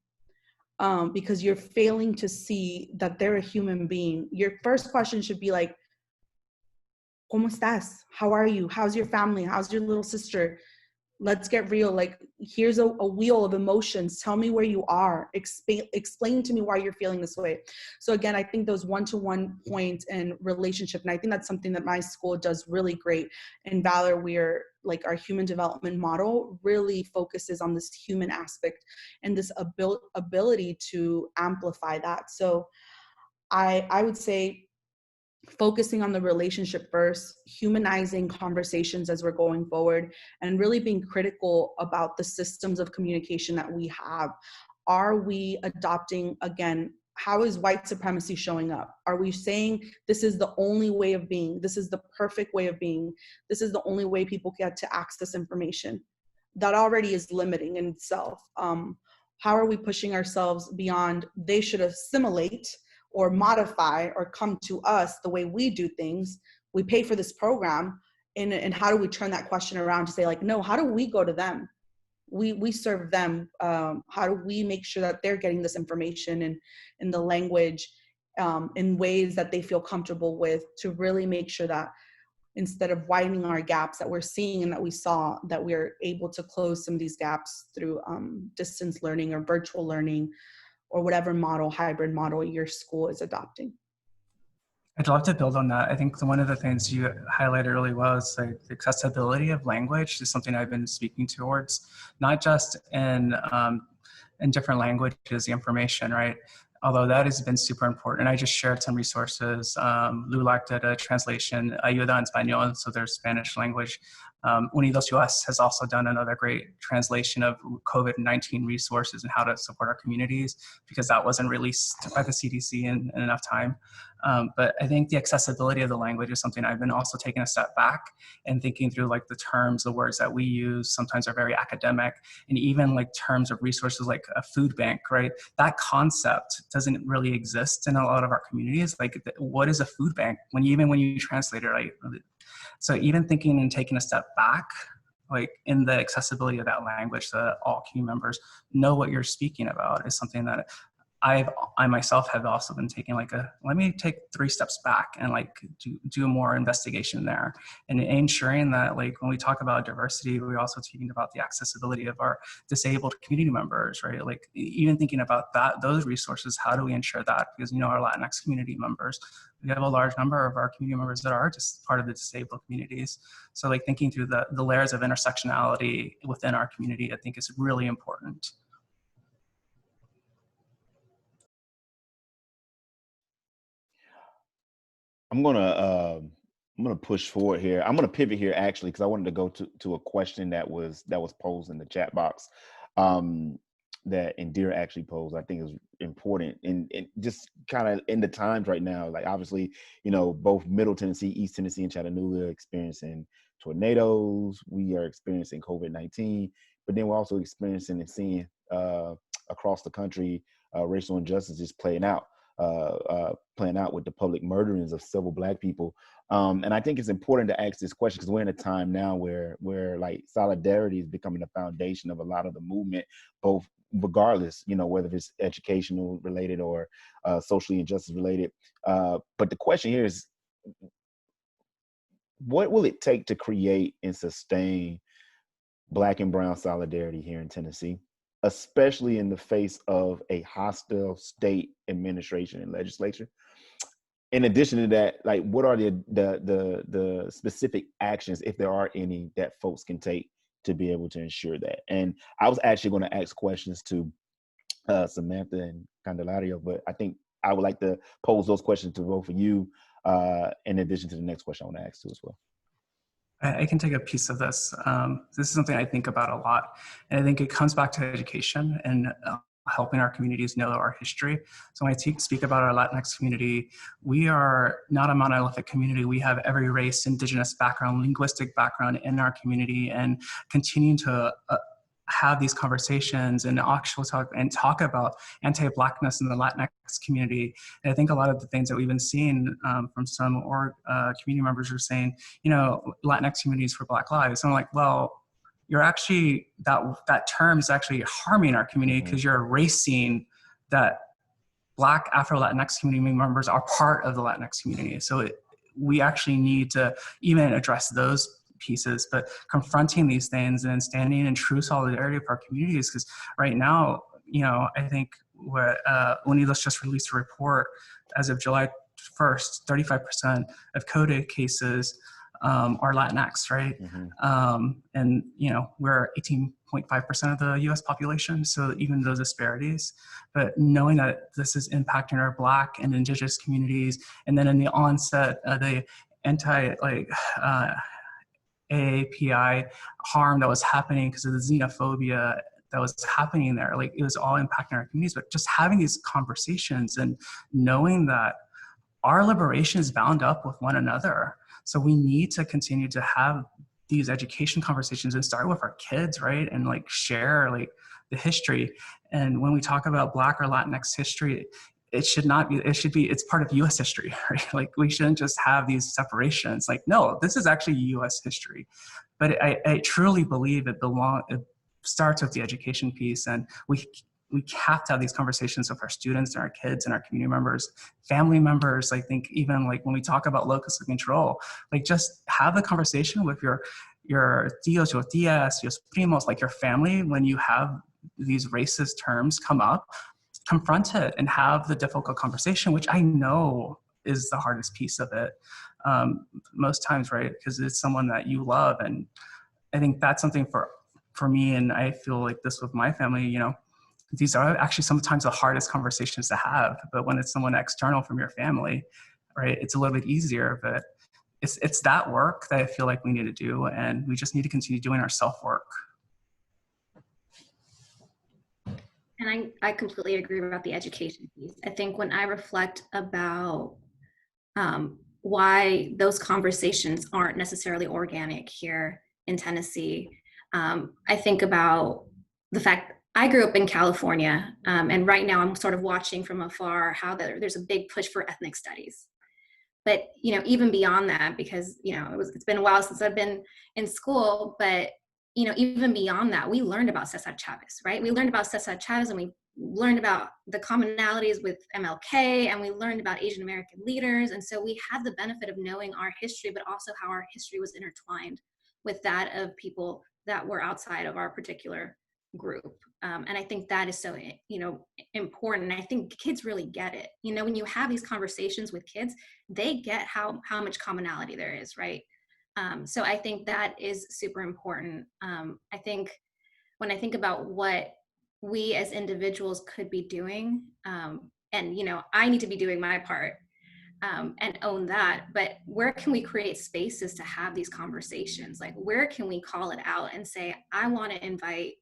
because you're failing to see that they're a human being. Your first question should be like, ¿Cómo estás? How are you? How's your family? How's your little sister? Let's get real. Like, here's a wheel of emotions. Tell me where you are. Explain to me why you're feeling this way. So again, I think those one-to-one points and relationship, and I think that's something that my school does really great. In Valor, we're like, our human development model really focuses on this human aspect and this ability to amplify that. So I would say, focusing on the relationship first, humanizing conversations as we're going forward, and really being critical about the systems of communication that we have. Are we adopting, again, how is white supremacy showing up? Are we saying this is the only way of being? This is the perfect way of being. This is the only way people get to access information. That already is limiting in itself. How are we pushing ourselves beyond they should assimilate or modify or come to us the way we do things? We pay for this program, and how do we turn that question around to say like, no, how do we go to them? We serve them. How do we make sure that they're getting this information and in the language, in ways that they feel comfortable with, to really make sure that instead of widening our gaps that we're seeing and that we saw, that we're able to close some of these gaps through distance learning or virtual learning, or whatever model, hybrid model your school is adopting. I'd love to build on that. I think one of the things you highlighted really well is like the accessibility of language is something I've been speaking towards, not just in different languages, the information, right? Although that has been super important. And I just shared some resources. LULAC did a translation, Ayuda en Español, so their Spanish language. Unidos US has also done another great translation of COVID-19 resources and how to support our communities, because that wasn't released by the CDC in enough time. But I think the accessibility of the language is something I've been also taking a step back and thinking through, like the terms, the words that we use sometimes are very academic, and even like terms of resources like a food bank, right? That concept doesn't really exist in a lot of our communities. Like, what is a food bank? When you translate it, right? So even thinking and taking a step back, like in the accessibility of that language, so that all community members know what you're speaking about, is something that I myself have also been taking like let me take 3 steps back and like do more investigation there, and ensuring that like when we talk about diversity, we're also talking about the accessibility of our disabled community members, right? Like even thinking about those resources, how do we ensure that? Because, you know, our Latinx community members, we have a large number of our community members that are just part of the disabled communities. So like thinking through the layers of intersectionality within our community, I think is really important. I'm gonna push forward here. I'm gonna pivot here actually, because I wanted to go to a question that was posed in the chat box, that Indira actually posed. I think is important, and just kind of in the times right now. Like obviously, you know, both Middle Tennessee, East Tennessee, and Chattanooga experiencing tornadoes. We are experiencing COVID-19, but then we're also experiencing and seeing across the country racial injustices playing out. Playing out with the public murderings of several Black people. And I think it's important to ask this question because we're in a time now where like solidarity is becoming the foundation of a lot of the movement, both regardless, you know, whether it's educational related or socially injustice related. But the question here is, what will it take to create and sustain Black and brown solidarity here in Tennessee, especially in the face of a hostile state administration and legislature? In addition to that, like, what are the specific actions, if there are any, that folks can take to be able to ensure that? And I was actually going to ask questions to Samantha and Candelario, but I think I would like to pose those questions to both of you, in addition to the next question I want to ask too as well. I can take a piece of this. This is something I think about a lot. And I think it comes back to education and helping our communities know our history. So when I speak about our Latinx community, we are not a monolithic community. We have every race, indigenous background, linguistic background in our community, and continuing to have these conversations and actually talk about anti-Blackness in the Latinx community. And I think a lot of the things that we've been seeing from some community members are saying, you know, Latinx communities for Black lives. And I'm like, well, you're actually, that term is actually harming our community because you're erasing that Black Afro-Latinx community members are part of the Latinx community. So we actually need to even address those pieces, but confronting these things and standing in true solidarity with our communities. Because right now, you know, I think what UNILOS just released a report as of July 1st, 35% of coded cases are Latinx, right? And, you know, we're 18.5% of the US population, so even those disparities. But knowing that this is impacting our Black and Indigenous communities, and then in the onset of the AAPI harm that was happening because of the xenophobia that was happening there, like it was all impacting our communities. But just having these conversations and knowing that our liberation is bound up with one another. So we need to continue to have these education conversations and start with our kids, right? And like share like the history. And when we talk about Black or Latinx history, it should not be, it should be, it's part of US history, right? Like we shouldn't just have these separations. Like, no, this is actually US history. But I truly believe it starts with the education piece, and we have to have these conversations with our students and our kids and our community members, family members. I think even like when we talk about locus of control, like just have the conversation with your tios, your tias, your primos, like your family. When you have these racist terms come up, confront it and have the difficult conversation, which I know is the hardest piece of it most times, right? Because it's someone that you love. And I think that's something for me, and I feel like this with my family, you know, these are actually sometimes the hardest conversations to have. But when it's someone external from your family, right, it's a little bit easier. But it's that work that I feel like we need to do, and we just need to continue doing our self-work. And I completely agree about the education piece. I think when I reflect about why those conversations aren't necessarily organic here in Tennessee, I think about the fact I grew up in California, and right now I'm sort of watching from afar how there's a big push for ethnic studies. But, you know, even beyond that, because, you know, it's been a while since I've been in school, but, you know, even beyond that, we learned about Cesar Chavez, right? We learned about Cesar Chavez and we learned about the commonalities with MLK, and we learned about Asian American leaders. And so we had the benefit of knowing our history, but also how our history was intertwined with that of people that were outside of our particular group. And I think that is so, important. I think kids really get it. When you have these conversations with kids, they get how much commonality there is, right? So I think that is super important. I think when I think about what we as individuals could be doing, and I need to be doing my part, and own that, but where can we create spaces to have these conversations? Like, where can we call it out and say, I want to invite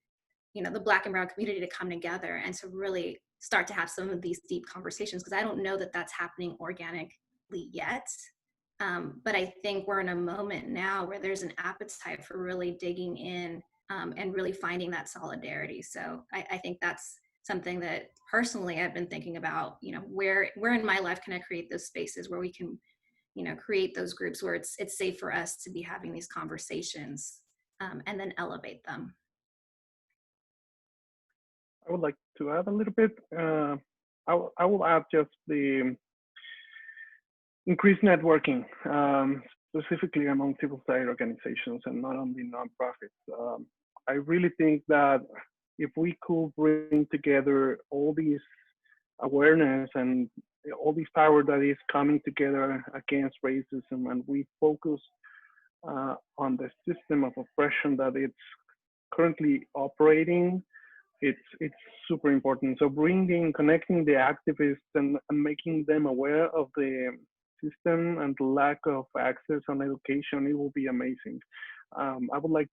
the Black and Brown community to come together and to really start to have some of these deep conversations, because I don't know that that's happening organically yet. But I think we're in a moment now where there's an appetite for really digging in and really finding that solidarity. So I think that's something that personally I've been thinking about, where in my life can I create those spaces where we can, create those groups where it's safe for us to be having these conversations, and then elevate them. I would like to add a little bit. I will add just the increased networking, specifically among civil society organizations and not only nonprofits. I really think that if we could bring together all these awareness and all this power that is coming together against racism, and we focus on the system of oppression that it's currently operating, it's super important. So connecting the activists and making them aware of the system and the lack of access on education, it will be amazing. I would like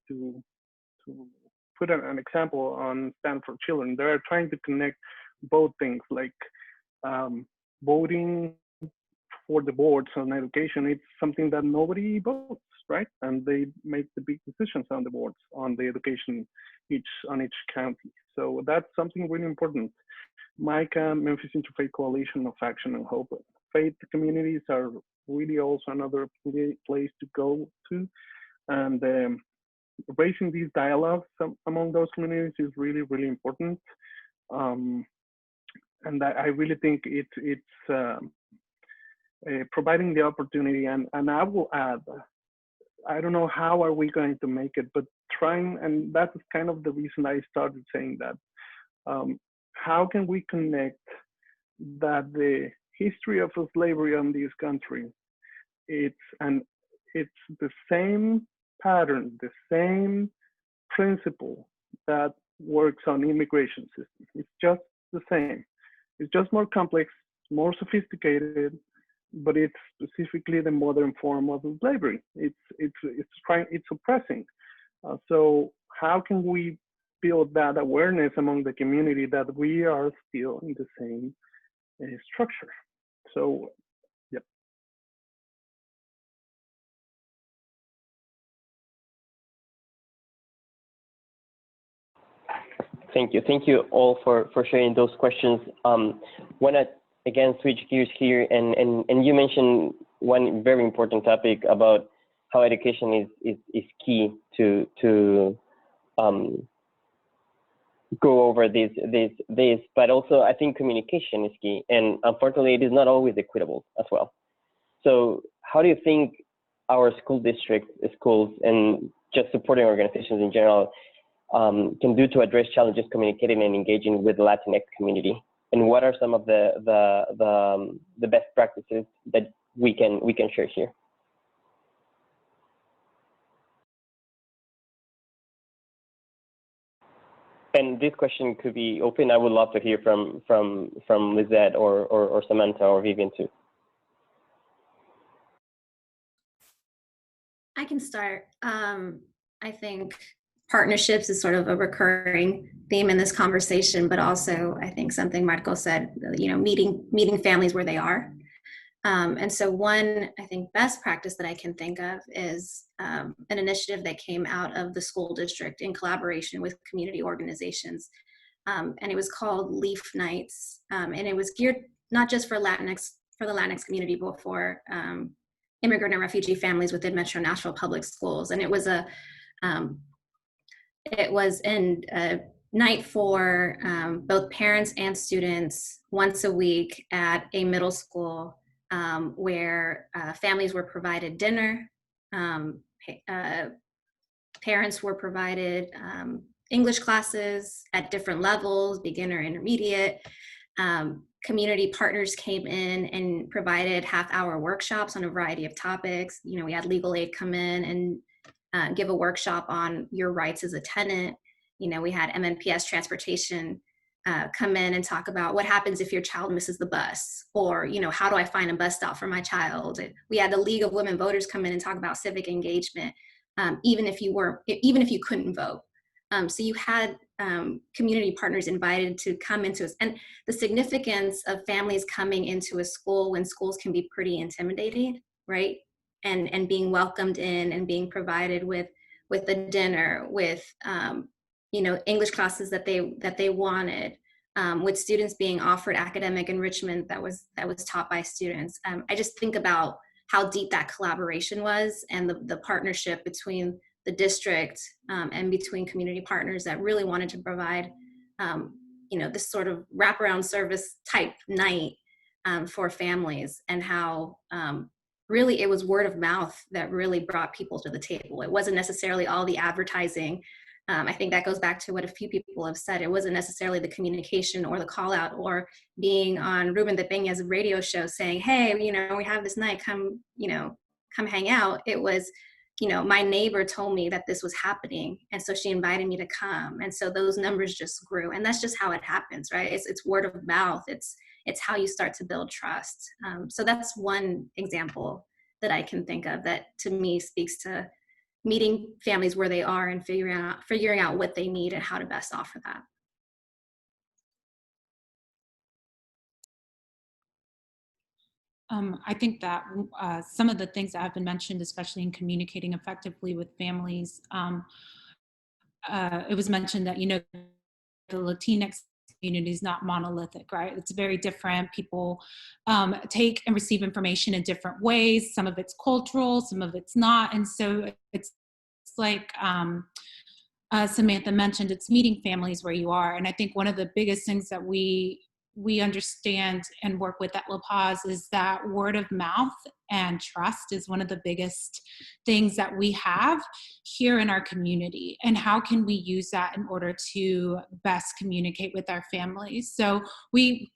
to put an example on Stand for Children. They're trying to connect both things, like voting for the boards on education. It's something that nobody votes, right? And they make the big decisions on the boards on the education on each county. So that's something really important. MICA, Memphis Interfaith Coalition of Action and Hope. Faith communities are really also another place to go to. And raising these dialogues among those communities is really, really important. And I really think it's providing the opportunity. And I will add, I don't know how are we going to make it, but trying, and that's kind of the reason I started saying that. How can we connect that the history of slavery on this country, it's the same pattern, the same principle that works on immigration system. It's just the same. It's just more complex, more sophisticated, but it's specifically the modern form of slavery. It's oppressing. So how can we build that awareness among the community that we are still in the same structure? So, yeah. Thank you. Thank you all for sharing those questions. Want to again switch gears here, and you mentioned one very important topic about how education is key to go over this, but also I think communication is key, and unfortunately it is not always equitable as well. So how do you think our school districts, schools, and just supporting organizations in general can do to address challenges communicating and engaging with the Latinx community? And what are some of the best practices that we can share here? And this question could be open. I would love to hear from Lyzette or Samantha or Vivian too. I can start. I think partnerships is sort of a recurring theme in this conversation, but also I think something Marco said, meeting families where they are. And so one, I think, best practice that I can think of is an initiative that came out of the school district in collaboration with community organizations. And it was called Leaf Nights. And it was geared not just for the Latinx community, but for immigrant and refugee families within Metro Nashville public schools. And it was night for both parents and students once a week at a middle school where families were provided dinner, parents were provided English classes at different levels, beginner, intermediate. Community partners came in and provided half-hour workshops on a variety of topics. You know, we had legal aid come in and give a workshop on your rights as a tenant. You know, we had MNPS transportation come in and talk about what happens if your child misses the bus, or, you know, how do I find a bus stop for my child? We had the League of Women Voters come in and talk about civic engagement, even if you couldn't vote. So you had community partners invited to come into us, and the significance of families coming into a school when schools can be pretty intimidating, right? And being welcomed in and being provided with a dinner, with you know, English classes that they wanted, with students being offered academic enrichment that was taught by students. I just think about how deep that collaboration was, and the partnership between the district and between community partners that really wanted to provide, you know, this sort of wraparound service type night for families, and how really it was word of mouth that really brought people to the table. It wasn't necessarily all the advertising. I think that goes back to what a few people have said. It wasn't necessarily the communication or the call out or being on Ruben de Peña's radio show saying, hey, you know, we have this night, come hang out. It was, you know, my neighbor told me that this was happening, and so she invited me to come. And so those numbers just grew. And that's just how it happens, right? It's word of mouth. It's how you start to build trust. So that's one example that I can think of that to me speaks to meeting families where they are and figuring out what they need and how to best offer that. I think that some of the things that have been mentioned, especially in communicating effectively with families, it was mentioned that, you know, the Latinx community is not monolithic, right? It's very different. People take and receive information in different ways. Some of it's cultural, some of it's not. And so it's like Samantha mentioned, it's meeting families where you are. And I think one of the biggest things that we understand and work with at La Paz is that word of mouth and trust is one of the biggest things that we have here in our community. And how can we use that in order to best communicate with our families? So we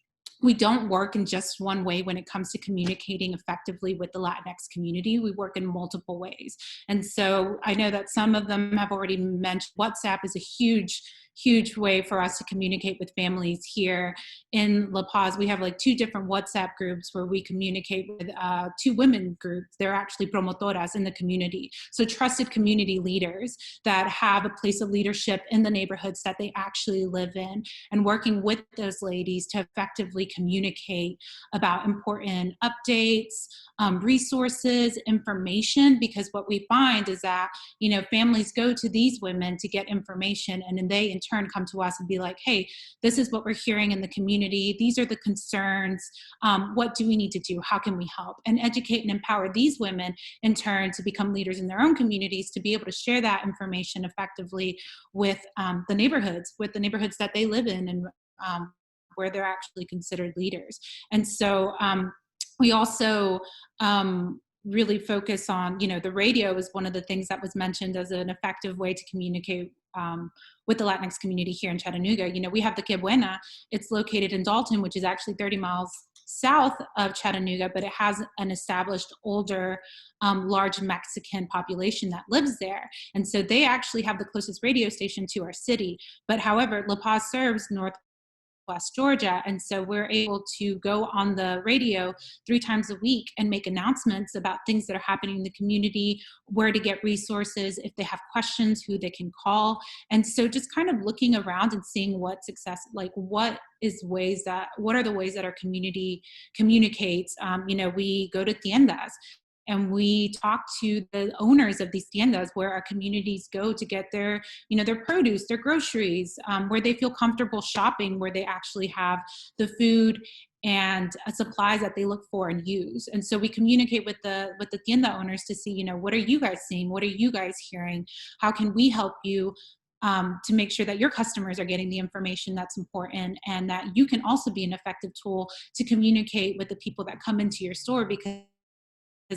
don't work in just one way when it comes to communicating effectively with the Latinx community. We work in multiple ways. And so I know that some of them have already mentioned WhatsApp is a huge way for us to communicate with families here in La Paz. We have like 2 different WhatsApp groups where we communicate with 2 women groups. They're actually promotoras in the community. So trusted community leaders that have a place of leadership in the neighborhoods that they actually live in, and working with those ladies to effectively communicate about important updates, resources, information, because what we find is that, you know, families go to these women to get information, and then they in turn come to us and be like, hey, this is what we're hearing in the community. These are the concerns. What do we need to do? How can we help? And educate and empower these women in turn to become leaders in their own communities, to be able to share that information effectively with the neighborhoods that they live in, and where they're actually considered leaders. And so we also really focus on, you know, the radio is one of the things that was mentioned as an effective way to communicate with the Latinx community here in Chattanooga. You know, we have the Que Buena. It's located in Dalton, which is actually 30 miles south of Chattanooga, but it has an established older, large Mexican population that lives there. And so they actually have the closest radio station to our city. But however, La Paz serves Northwest Georgia. And so we're able to go on the radio 3 times a week and make announcements about things that are happening in the community, where to get resources, if they have questions, who they can call. And so just kind of looking around and seeing what success, like what are the ways that our community communicates. You know, we go to tiendas and we talk to the owners of these tiendas, where our communities go to get their, you know, their produce, their groceries, where they feel comfortable shopping, where they actually have the food and supplies that they look for and use. And so we communicate with the tienda owners to see, you know, what are you guys seeing? What are you guys hearing? How can we help you to make sure that your customers are getting the information that's important, and that you can also be an effective tool to communicate with the people that come into your store, because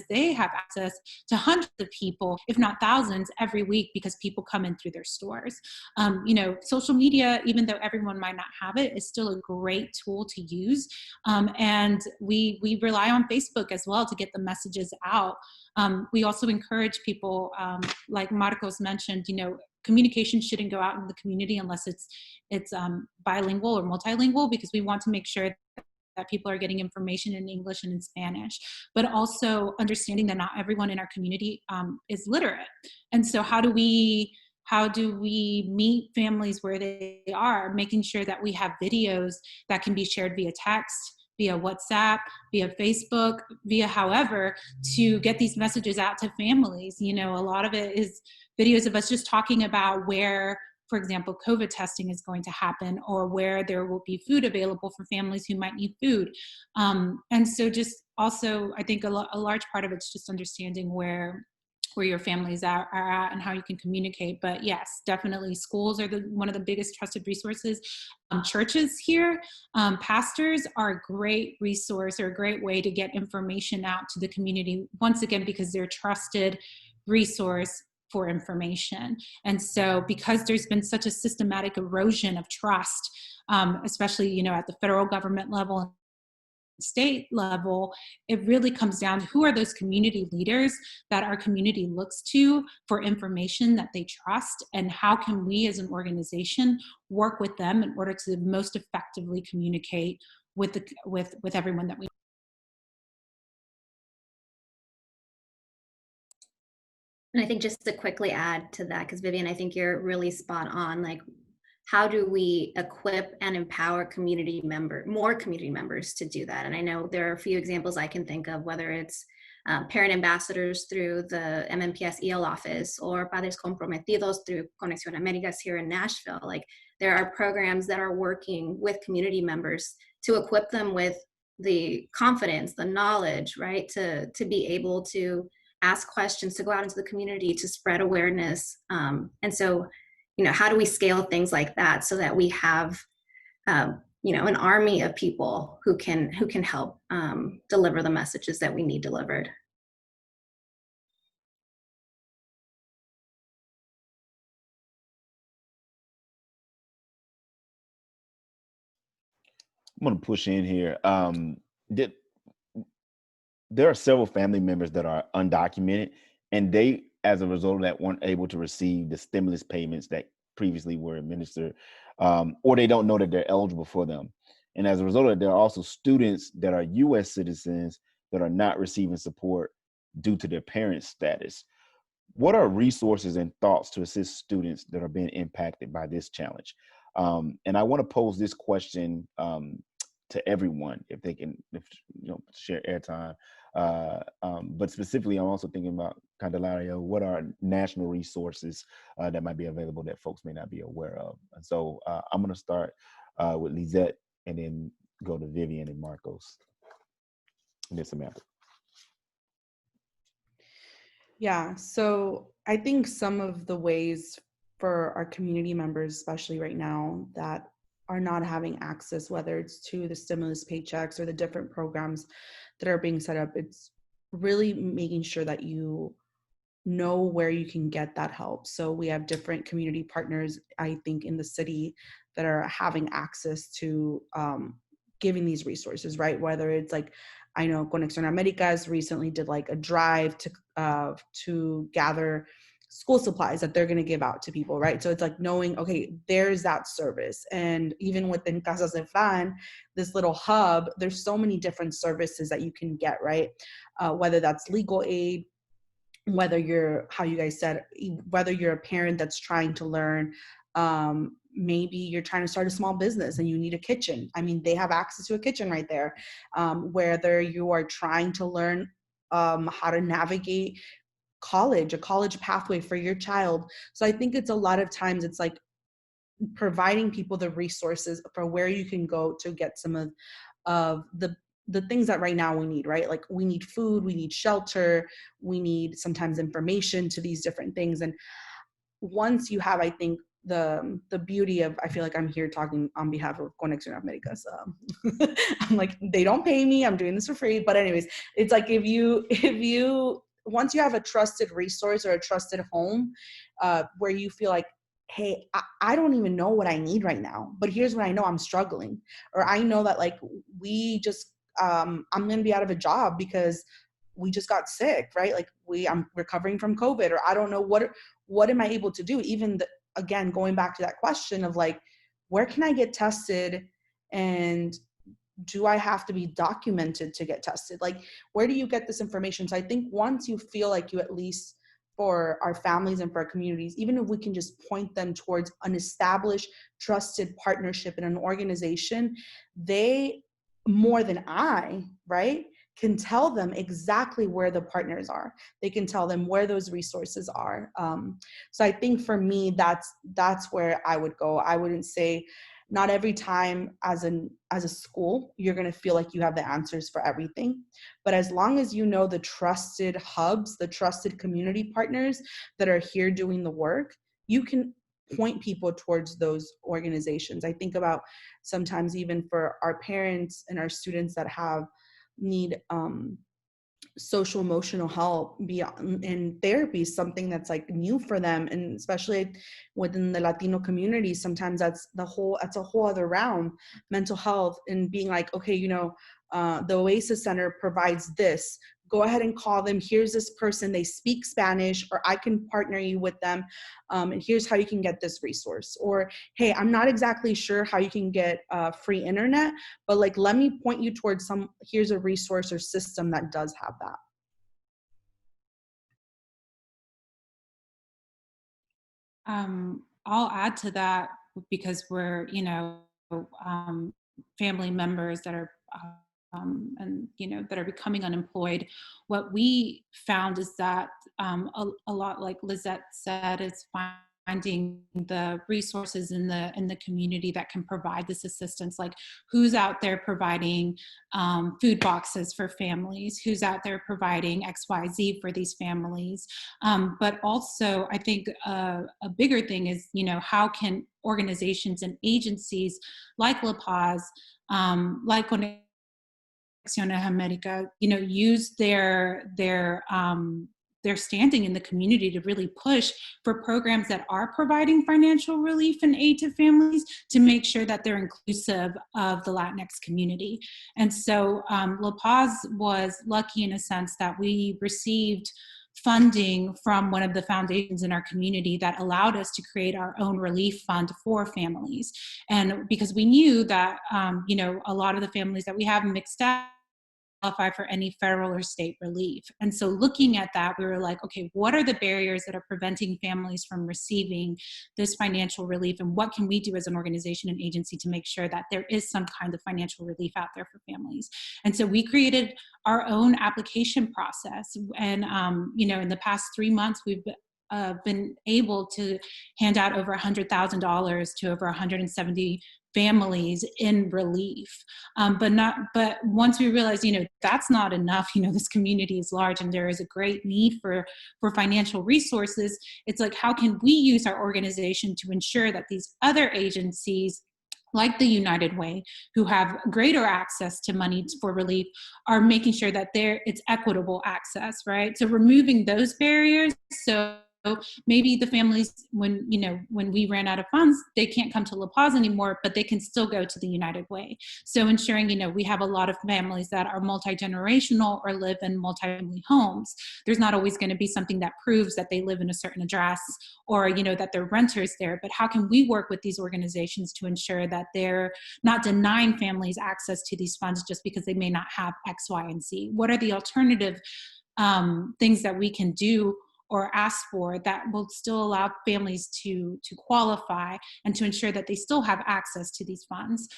they have access to hundreds of people, if not thousands, every week, because people come in through their stores. Social media, even though everyone might not have it, is still a great tool to use. And we rely on Facebook as well to get the messages out. We also encourage people, like Marcos mentioned, communication shouldn't go out in the community unless it's bilingual or multilingual, because we want to make sure that people are getting information in English and in Spanish, but also understanding that not everyone in our community is literate. And so how do we meet families where they are, making sure that we have videos that can be shared via text, via WhatsApp, via Facebook, via however, to get these messages out to families. A lot of it is videos of us just talking about where, for example, COVID testing is going to happen, or where there will be food available for families who might need food. And so just also, I think a large part of it's just understanding where your families are at and how you can communicate. But yes, definitely schools are one of the biggest trusted resources. Churches here, pastors are a great resource, or a great way to get information out to the community, once again, because they're a trusted resource for information. And so because there's been such a systematic erosion of trust, especially, at the federal government level and state level, it really comes down to who are those community leaders that our community looks to for information that they trust, and how can we as an organization work with them in order to most effectively communicate with everyone that we. And I think just to quickly add to that, because Vivian, I think you're really spot on. Like, how do we equip and empower more community members to do that? And I know there are a few examples I can think of, whether it's parent ambassadors through the MMPS EL office, or Padres Comprometidos through Conexión Américas here in Nashville. Like, there are programs that are working with community members to equip them with the confidence, the knowledge, right, to be able to ask questions, to go out into the community, to spread awareness. And so, how do we scale things like that so that we have, an army of people who can help deliver the messages that we need delivered? I'm going to push in here. There are several family members that are undocumented, and they, as a result of that, weren't able to receive the stimulus payments that previously were administered, or they don't know that they're eligible for them. And as a result of that, there are also students that are U.S. citizens that are not receiving support due to their parents' status. What are resources and thoughts to assist students that are being impacted by this challenge? And I want to pose this question to everyone, if they can, share airtime. But specifically, I'm also thinking about Candelario. What are national resources that might be available that folks may not be aware of? And so I'm going to start with Lyzette, and then go to Vivian and Marcos, and then Samantha. Yeah, so I think some of the ways for our community members, especially right now, that are not having access, whether it's to the stimulus paychecks or the different programs that are being set up, it's really making sure that you know where you can get that help. So we have different community partners, I think, in the city that are having access to giving these resources, right? Whether it's like, I know Conexión Américas recently did like a drive to gather school supplies that they're going to give out to people, right? So it's like knowing, okay, there's that service. And even within Casas de Fan, this little hub, there's so many different services that you can get, right? Whether that's legal aid, whether you're, how you guys said, whether you're a parent that's trying to learn, maybe you're trying to start a small business and you need a kitchen. I mean, they have access to a kitchen right there. Whether you are trying to learn how to navigate a college pathway for your child. So I think it's a lot of times it's like providing people the resources for where you can go to get some of the things that right now we need, right? Like we need food, we need shelter, we need sometimes information to these different things. And once you have, I think, the beauty of, I feel like I'm here talking on behalf of Conexión America. So I'm like, they don't pay me, I'm doing this for free. But anyways, it's like if you once you have a trusted resource or a trusted home, where you feel like, hey, I don't even know what I need right now, but here's what I know I'm struggling. Or I know that like we just, I'm going to be out of a job because we just got sick, right? Like I'm recovering from COVID, or I don't know what am I able to do? Even again, going back to that question of like, where can I get tested, and do I have to be documented to get tested? Like, where do you get this information? So I think once you feel like you, at least for our families and for our communities, even if we can just point them towards an established, trusted partnership in an organization, they, more than I, right, can tell them exactly where the partners are. They can tell them where those resources are. So I think for me, that's where I would go. I wouldn't say, not every time as a school, you're going to feel like you have the answers for everything. But as long as you know the trusted hubs, the trusted community partners that are here doing the work, you can point people towards those organizations. I think about sometimes even for our parents and our students that need social emotional help beyond, and therapy is something that's like new for them, and especially within the Latino community, sometimes that's a whole other realm, mental health, and being like, okay, the Oasis Center provides this, go ahead and call them, here's this person, they speak Spanish, or I can partner you with them, and here's how you can get this resource. Or, hey, I'm not exactly sure how you can get free internet, but like, let me point you towards here's a resource or system that does have that. I'll add to that, because we're, family members that are and that are becoming unemployed. What we found is that a lot, like Lyzette said, is finding the resources in the community that can provide this assistance. Like, who's out there providing food boxes for families, who's out there providing XYZ for these families. But also, I think a bigger thing is, how can organizations and agencies like La Paz, like Conexión America, use their standing in the community to really push for programs that are providing financial relief and aid to families, to make sure that they're inclusive of the Latinx community. And so La Paz was lucky in a sense that we received funding from one of the foundations in our community that allowed us to create our own relief fund for families. And because we knew that, a lot of the families that we have mixed out qualify for any federal or state relief. And so looking at that, we were like, okay, what are the barriers that are preventing families from receiving this financial relief? And what can we do as an organization and agency to make sure that there is some kind of financial relief out there for families? And so we created our own application process. And, in the past 3 months, we've been able to hand out over $100,000 to over 170 families in relief. But once we realized, that's not enough, this community is large and there is a great need for financial resources. It's like, how can we use our organization to ensure that these other agencies, like the United Way, who have greater access to money for relief, are making sure that it's equitable access, right? So removing those barriers. So maybe the families, when we ran out of funds, they can't come to La Paz anymore, but they can still go to the United Way. So ensuring, we have a lot of families that are multi-generational or live in multi-family homes. There's not always going to be something that proves that they live in a certain address, or, that they're renters there. But how can we work with these organizations to ensure that they're not denying families access to these funds just because they may not have X, Y, and Z? What are the alternative things that we can do or ask for that will still allow families to qualify and to ensure that they still have access to these funds?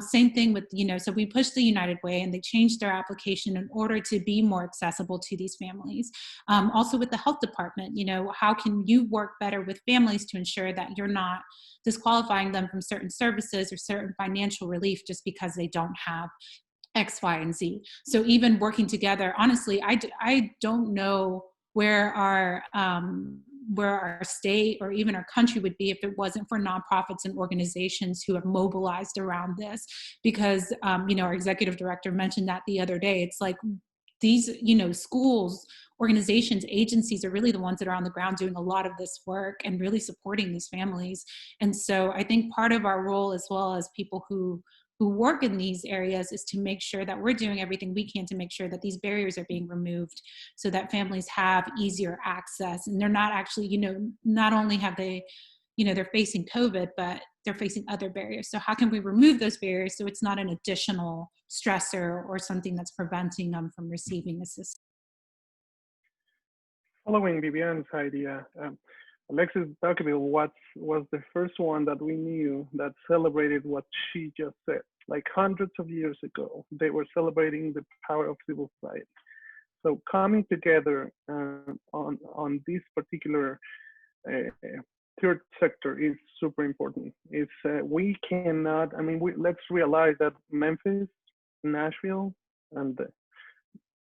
Same thing with, so we pushed the United Way and they changed their application in order to be more accessible to these families. Also with the health department, how can you work better with families to ensure that you're not disqualifying them from certain services or certain financial relief just because they don't have X, Y, and Z? So even working together, honestly, I don't know where our where our state or even our country would be if it wasn't for nonprofits and organizations who have mobilized around this. Because, our executive director mentioned that the other day. It's like these, schools, organizations, agencies are really the ones that are on the ground doing a lot of this work and really supporting these families. And so I think part of our role, as well as people who work in these areas, is to make sure that we're doing everything we can to make sure that these barriers are being removed so that families have easier access. And they're not actually, not only have they, they're facing COVID, but they're facing other barriers. So how can we remove those barriers so it's not an additional stressor or something that's preventing them from receiving assistance? Following Vivian's idea, Alexis Tocqueville was the first one that we knew that celebrated what she just said. Like hundreds of years ago, they were celebrating the power of civil society. So coming together on this particular third sector is super important. We cannot, let's realize that Memphis, Nashville, and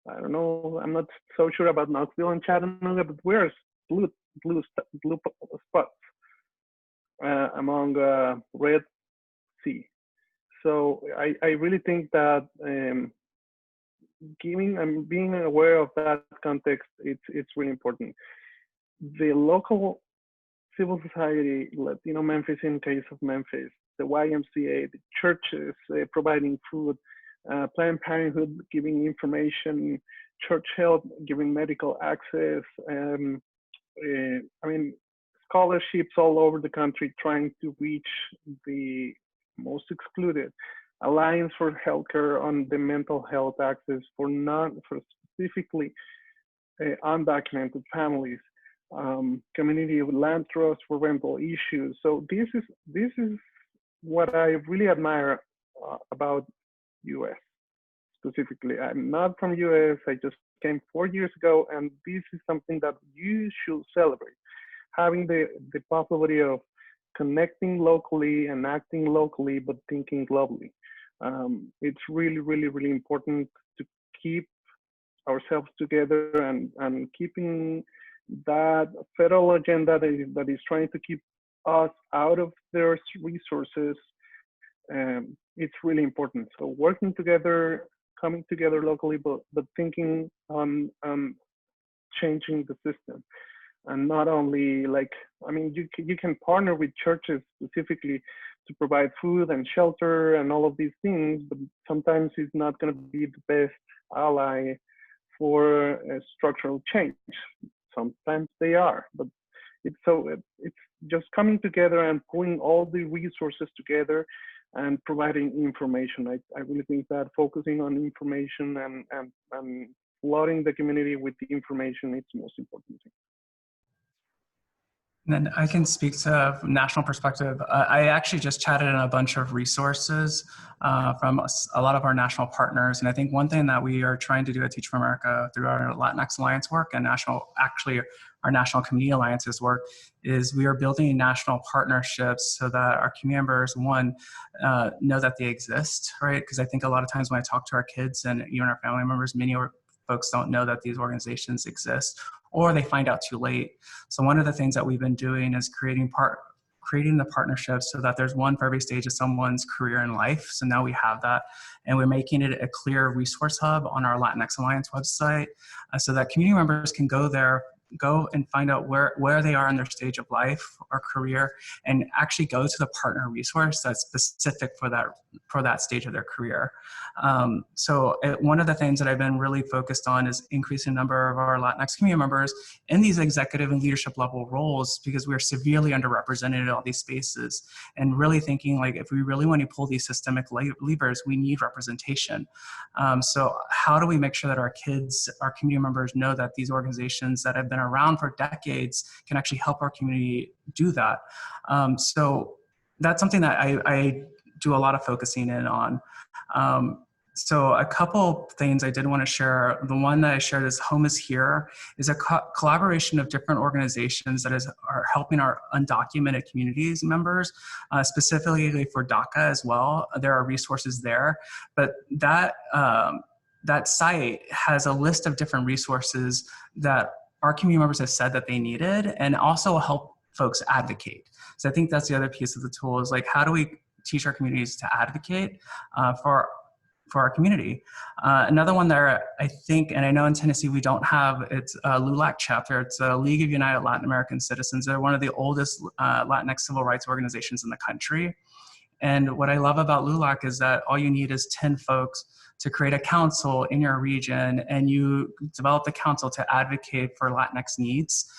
I don't know, I'm not so sure about Knoxville and Chattanooga, but we're blue spots among Red Sea. So I really think that being aware of that context, it's really important. The local civil society, Memphis in case of Memphis, the YMCA, the churches providing food, Planned Parenthood giving information, Church Health giving medical access, scholarships all over the country trying to reach the most excluded, Alliance for Healthcare on the mental health access for specifically undocumented families, community of land trust for rental issues. So this is what I really admire about US specifically. I'm not from US, I just came 4 years ago, and this is something that you should celebrate. Having the possibility of connecting locally and acting locally, but thinking globally. It's really, really, really important to keep ourselves together and keeping that federal agenda that is trying to keep us out of their resources. It's really important. So working together, coming together locally, but thinking on changing the system. And not only you can partner with churches specifically to provide food and shelter and all of these things, but sometimes it's not going to be the best ally for structural change. Sometimes they are, but it's just coming together and pulling all the resources together and providing information. I really think that focusing on information and flooding the community with the information is the most important thing. And then I can speak to national perspective. I actually just chatted in a bunch of resources from a lot of our national partners. And I think one thing that we are trying to do at Teach for America through our Latinx Alliance work and our National Community Alliances work is we are building national partnerships so that our community members, one, know that they exist, right? Because I think a lot of times when I talk to our kids and even our family members, many folks don't know that these organizations exist, or they find out too late. So one of the things that we've been doing is creating the partnerships so that there's one for every stage of someone's career in life. So now we have that, and we're making it a clear resource hub on our Latinx Alliance website so that community members can go and find out where they are in their stage of life or career, and actually go to the partner resource that's specific for that stage of their career. So one of the things that I've been really focused on is increasing the number of our Latinx community members in these executive and leadership level roles, because we're severely underrepresented in all these spaces, and really thinking like, if we really want to pull these systemic levers, we need representation. So how do we make sure that our kids, our community members know that these organizations that have been around for decades can actually help our community do that? So that's something that I do a lot of focusing in on. So a couple things I did want to share. The one that I shared is Home is Here is a collaboration of different organizations that are helping our undocumented communities members, specifically for DACA as well. There are resources there, but that site has a list of different resources that our community members have said that they needed, and also help folks advocate. So I think that's the other piece of the tool is like, how do we teach our communities to advocate for our community? Another one there, I think, and I know in Tennessee we don't have, it's a LULAC chapter. It's a League of United Latin American Citizens. They're one of the oldest Latinx civil rights organizations in the country. And what I love about LULAC is that all you need is 10 folks to create a council in your region, and you develop the council to advocate for Latinx needs.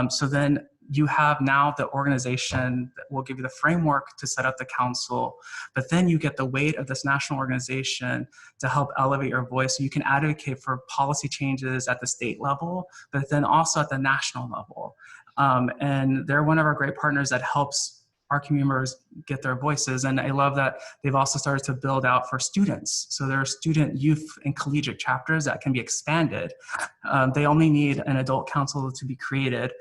So then you have now the organization that will give you the framework to set up the council, but then you get the weight of this national organization to help elevate your voice. So you can advocate for policy changes at the state level, but then also at the national level. And they're one of our great partners that helps our community members get their voices. And I love that they've also started to build out for students. So there are student, youth, and collegiate chapters that can be expanded. They only need an adult council to be created.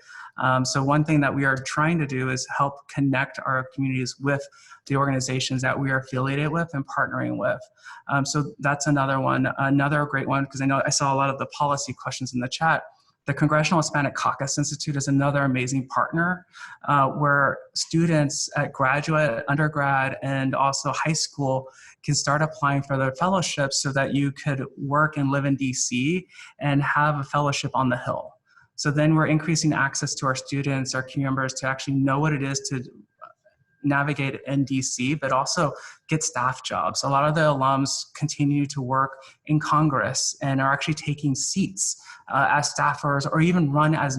So one thing that we are trying to do is help connect our communities with the organizations that we are affiliated with and partnering with. So that's another one, another great one, because I know I saw a lot of the policy questions in the chat. The Congressional Hispanic Caucus Institute is another amazing partner where students at graduate, undergrad, and also high school can start applying for their fellowships so that you could work and live in DC and have a fellowship on the Hill. So then we're increasing access to our students, our community members, to actually know what it is to navigate in DC, but also get staff jobs. A lot of the alums continue to work in Congress and are actually taking seats as staffers or even run as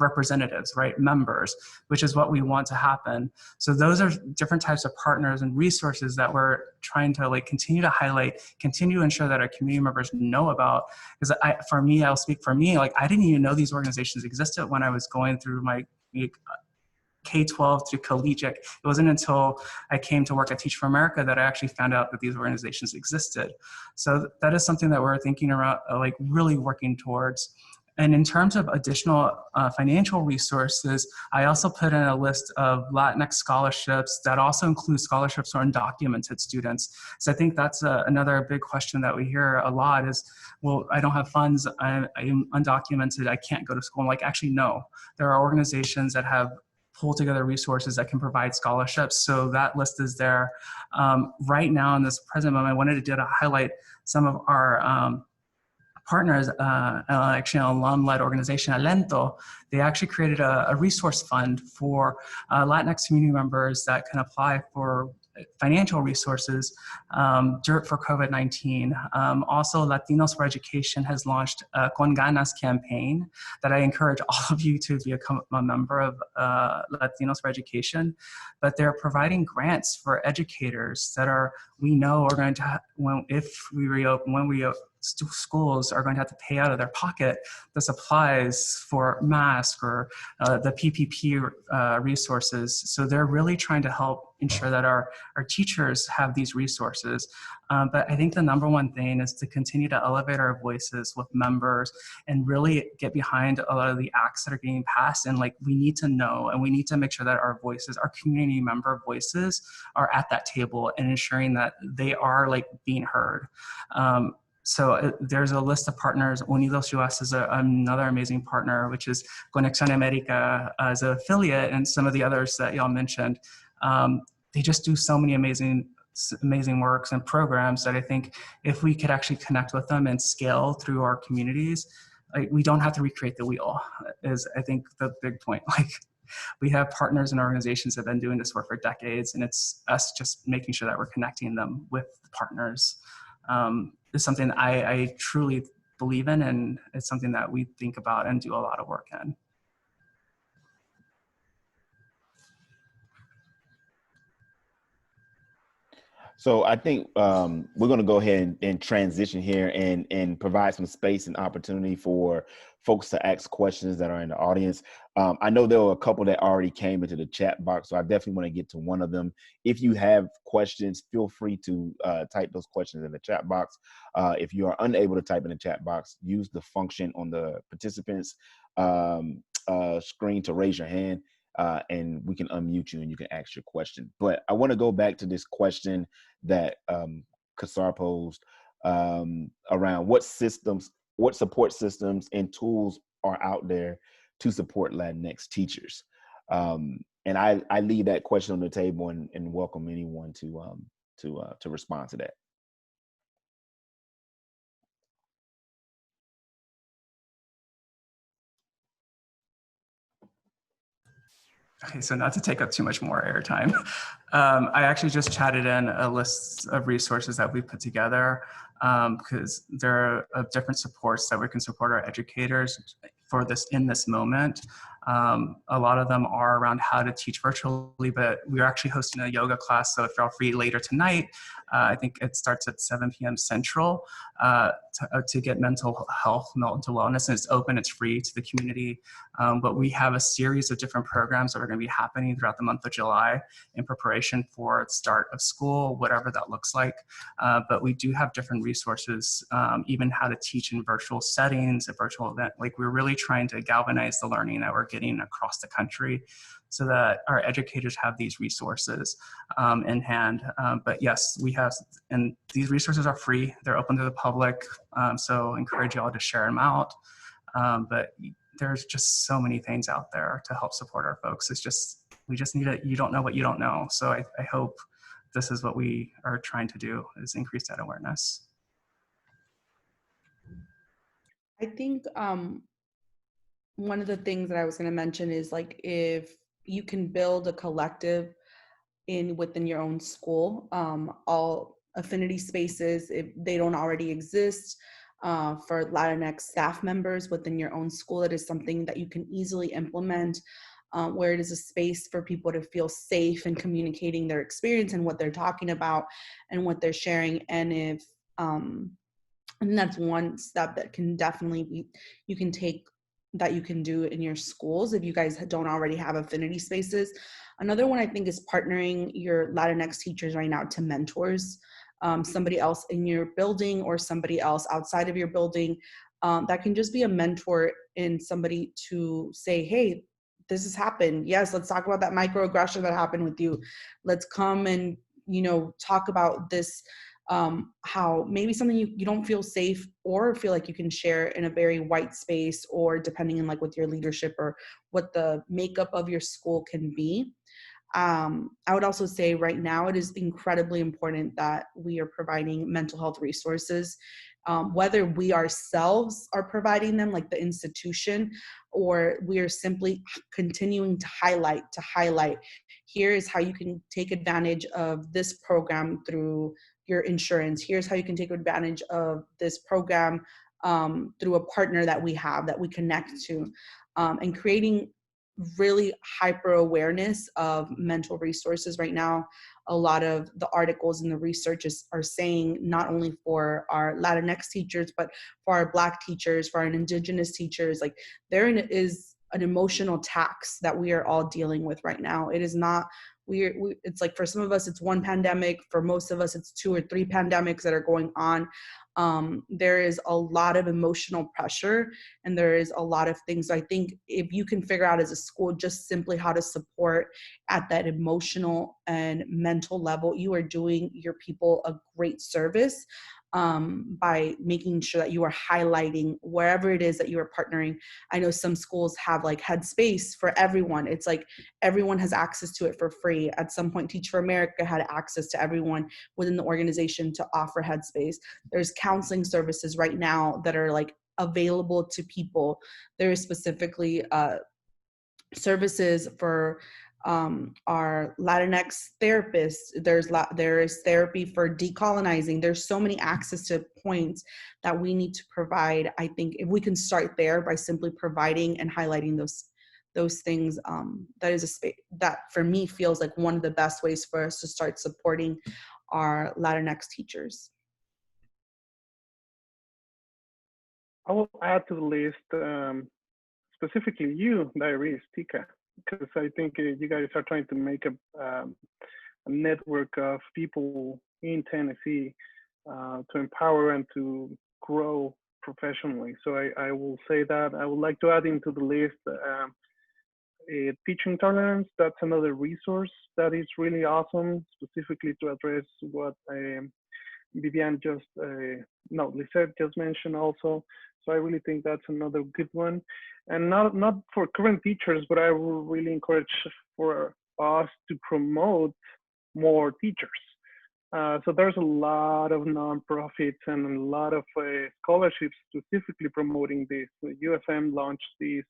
representatives, right, members, which is what we want to happen. So those are different types of partners and resources that we're trying to like continue to highlight, continue to ensure that our community members know about. Because for me, I'll speak for me, like I didn't even know these organizations existed when I was going through my K-12 to Collegiate. It wasn't until I came to work at Teach for America that I actually found out that these organizations existed. So that is something that we're thinking about, like really working towards. And in terms of additional financial resources, I also put in a list of Latinx scholarships that also include scholarships for undocumented students. So I think that's another big question that we hear a lot is, well, I don't have funds, I'm undocumented, I can't go to school. I'm like, actually, no. There are organizations that have pulled together resources that can provide scholarships. So that list is there. Right now in this present moment, I wanted to highlight some of our partners, actually an alum-led organization, Alento. They actually created a resource fund for Latinx community members that can apply for financial resources for COVID-19. Also, Latinos for Education has launched a Con Ganas campaign that I encourage all of you to become a member of Latinos for Education. But they're providing grants for educators that we know are going to, if we reopen, when we schools are going to have to pay out of their pocket the supplies for masks or the PPP resources. So they're really trying to help ensure that our teachers have these resources. But I think the number one thing is to continue to elevate our voices with members and really get behind a lot of the acts that are being passed. And like, we need to know, and we need to make sure that our voices, our community member voices are at that table and ensuring that they are like being heard. So there's a list of partners. Unidos US is another amazing partner, which is Conexión America as an affiliate, and some of the others that y'all mentioned. They just do so many amazing works and programs that I think if we could actually connect with them and scale through our communities, we don't have to recreate the wheel, is I think the big point. Like, we have partners and organizations that have been doing this work for decades, and it's us just making sure that we're connecting them with the partners. Is something that I truly believe in, and it's something that we think about and do a lot of work in. So I think we're going to go ahead and transition here and provide some space and opportunity for folks to ask questions that are in the audience. I know there were a couple that already came into the chat box, so I definitely want to get to one of them. If you have questions, feel free to type those questions in the chat box. If you are unable to type in the chat box, use the function on the participants screen to raise your hand. And we can unmute you and you can ask your question. But I want to go back to this question that Kasar posed around what support systems and tools are out there to support Latinx teachers? And I leave that question on the table and welcome anyone to respond to that. Okay, so not to take up too much more airtime, I actually just chatted in a list of resources that we put together because there are different supports that we can support our educators for this in this moment. A lot of them are around how to teach virtually, but we're actually hosting a yoga class. So if you're all free later tonight, I think it starts at 7 p.m. Central to get mental health, mental wellness, and it's open, it's free to the community. But we have a series of different programs that are going to be happening throughout the month of July in preparation for the start of school, whatever that looks like. But we do have different resources, even how to teach in virtual settings, a virtual event. Like we're really trying to galvanize the learning that we're getting across the country so that our educators have these resources in hand. But yes, we have, and these resources are free. They're open to the public. So I encourage y'all to share them out. But there's just so many things out there to help support our folks. It's just, we just need it. You don't know what you don't know. So I hope this is what we are trying to do, is increase that awareness. I think one of the things that I was going to mention is like if you can build a collective within your own school, all affinity spaces, if they don't already exist, for Latinx staff members within your own school, it is something that you can easily implement, where it is a space for people to feel safe in communicating their experience and what they're talking about and what they're sharing. And if and that's one step that can definitely be, you can take, that you can do in your schools if you guys don't already have affinity spaces. Another one I think is partnering your Latinx teachers right now to mentors, somebody else in your building or somebody else outside of your building, that can just be a mentor in somebody to say, hey, this has happened. Yes, let's talk about that microaggression that happened with you. Let's come and, talk about this, how maybe something you don't feel safe or feel like you can share in a very white space, or depending on like with your leadership or what the makeup of your school can be. I would also say right now it is incredibly important that we are providing mental health resources, whether we ourselves are providing them, like the institution, or we are simply continuing to highlight, here is how you can take advantage of this program through your insurance. Here's how you can take advantage of this program through a partner that we have, that we connect to, and creating really hyper awareness of mental resources right now. A lot of the articles and the researches are saying not only for our Latinx teachers, but for our Black teachers, for our Indigenous teachers, like there is an emotional tax that we are all dealing with right now. It is not, it's like for some of us, it's one pandemic. For most of us, it's 2 or 3 pandemics that are going on. There is a lot of emotional pressure and there is a lot of things. So I think if you can figure out as a school just simply how to support at that emotional and mental level, you are doing your people a great service, by making sure that you are highlighting wherever it is that you are partnering. I know some schools have like Headspace for everyone. It's like everyone has access to it for free. At some point, Teach for America had access to everyone within the organization to offer Headspace. There's counseling services right now that are like available to people. There is specifically services for our Latinx therapists. There is therapy for decolonizing. There's so many access to points that we need to provide. I think if we can start there by simply providing and highlighting those things, that is a space that for me feels like one of the best ways for us to start supporting our Latinx teachers. I will add to the list, specifically you, Diaries, Tika, because I think you guys are trying to make a network of people in Tennessee to empower and to grow professionally. So I will say that. I would like to add into the list teaching tolerance. That's another resource that is really awesome, specifically to address what Vivian Lyzette just mentioned also. So I really think that's another good one. And not for current teachers, but I will really encourage for us to promote more teachers. So there's a lot of nonprofits and a lot of scholarships specifically promoting this. UFM launched this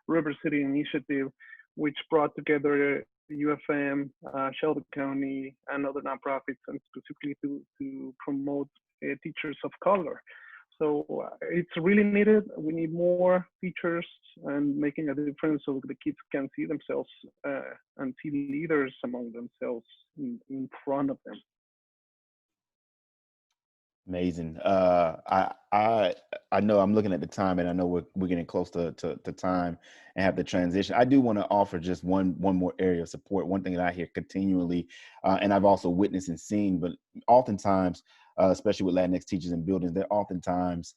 River City initiative, which brought together UFM, Shelby County, and other nonprofits, and specifically to promote teachers of color. So it's really needed. We need more teachers and making a difference so the kids can see themselves and see leaders among themselves in front of them. Amazing. I know I'm looking at the time, and I know we're getting close to time and have the transition. I do want to offer just one more area of support. One thing that I hear continually, and I've also witnessed and seen, but oftentimes, especially with Latinx teachers in buildings, they're oftentimes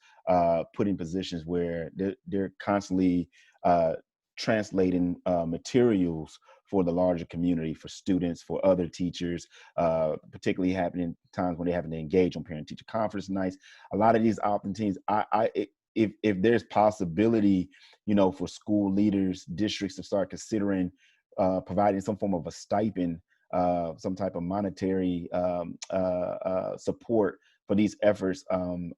put in positions where they're constantly translating materials for the larger community, for students, for other teachers, particularly happening times when they're having to engage on parent-teacher conference nights. A lot of these opportunities, if there's possibility, for school leaders, districts to start considering providing some form of a stipend, some type of monetary support for these efforts.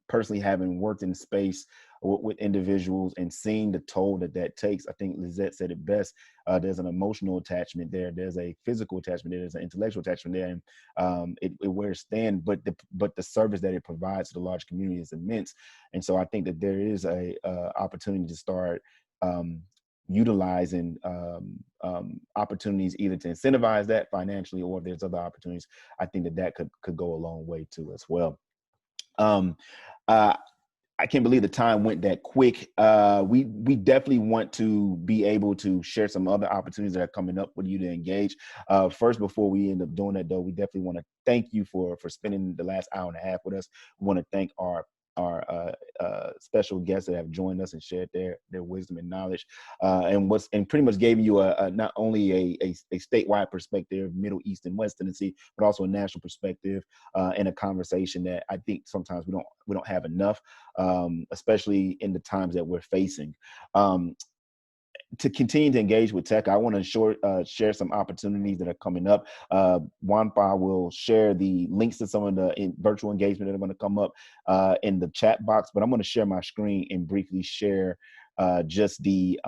Personally, having worked in space with individuals and seeing the toll that takes, I think Lyzette said it best. There's an emotional attachment there. There's a physical attachment there. There's an intellectual attachment there, and it wears thin. But the service that it provides to the large community is immense. And so I think that there is a opportunity to start utilizing opportunities either to incentivize that financially, or if there's other opportunities, I think that could go a long way too as well. I can't believe the time went that quick. We definitely want to be able to share some other opportunities that are coming up for you to engage. First, before we end up doing that though, we definitely want to thank you for spending the last hour and a half with us. We want to thank our special guests that have joined us and shared their wisdom and knowledge, and pretty much gave you not only a statewide perspective, Middle East and West Tennessee, but also a national perspective, and a conversation that I think sometimes we don't have enough, especially in the times that we're facing. To continue to engage with tech, I want to share some opportunities that are coming up. Juanpa will share the links to some of the virtual engagement that are going to come up in the chat box, but I'm going to share my screen and briefly share just the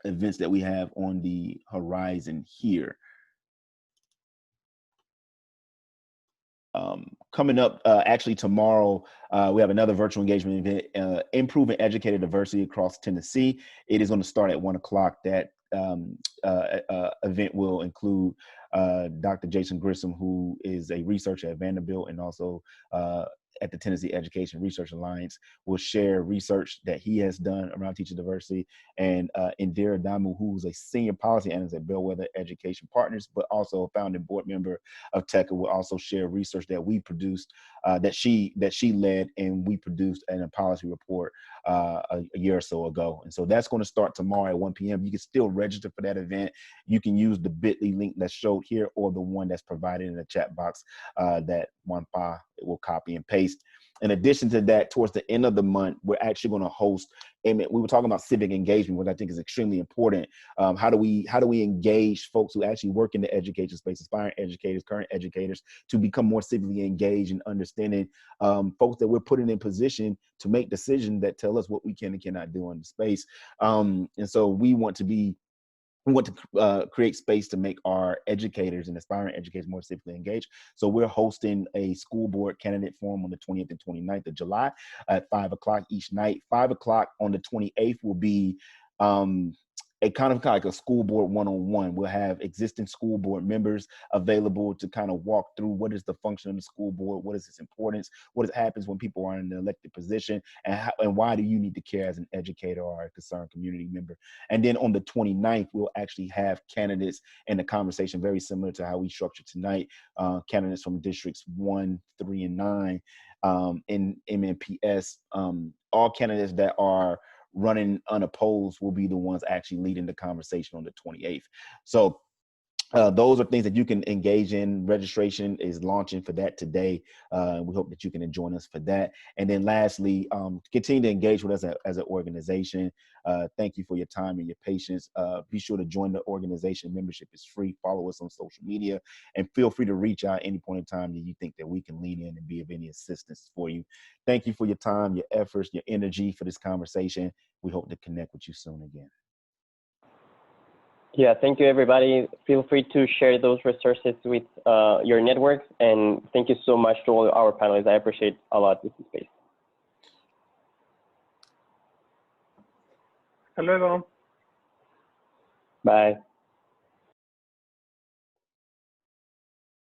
events that we have on the horizon here. Coming up actually tomorrow, we have another virtual engagement event, Improving Educator Diversity Across Tennessee. It is going to start at 1 o'clock. That event will include Dr. Jason Grissom, who is a researcher at Vanderbilt and also at the Tennessee Education Research Alliance, will share research that he has done around teacher diversity. And Indira Damu, who's a senior policy analyst at Bellwether Education Partners, but also a founding board member of TECA, will also share research that we produced, that she led, and we produced in a policy report a year or so ago. And so that's going to start tomorrow at 1 p.m. You can still register for that event. You can use the bit.ly link that's showed here, or the one that's provided in the chat box that Juanpa will copy and paste. In addition to that, towards the end of the month, we're actually going to host, and we were talking about civic engagement, which I think is extremely important. How do we engage folks who actually work in the education space, aspiring educators, current educators, to become more civically engaged and understanding folks that we're putting in position to make decisions that tell us what we can and cannot do in the space. And so we want to create space to make our educators and aspiring educators more civically engaged. So we're hosting a school board candidate forum on the 20th and 29th of July at 5 o'clock each night. 5 o'clock on the 28th will be a kind of like a school board one-on-one. We'll have existing school board members available to kind of walk through what is the function of the school board, what is its importance, what happens when people are in an elected position, and why do you need to care as an educator or a concerned community member. And then on the 29th, we'll actually have candidates in a conversation very similar to how we structured tonight, candidates from districts 1, 3, and 9 in MNPS, all candidates that are running unopposed will be the ones actually leading the conversation on the 28th. So those are things that you can engage in. Registration is launching for that today. We hope that you can join us for that. And then lastly, continue to engage with us as an organization. Thank you for your time and your patience. Be sure to join the organization. Membership is free. Follow us on social media, and feel free to reach out any point in time that you think that we can lean in and be of any assistance for you. Thank you for your time, your efforts, your energy for this conversation. We hope to connect with you soon again. Yeah, thank you, everybody. Feel free to share those resources with your networks. And thank you so much to all our panelists. I appreciate a lot this space. Hasta luego. Bye.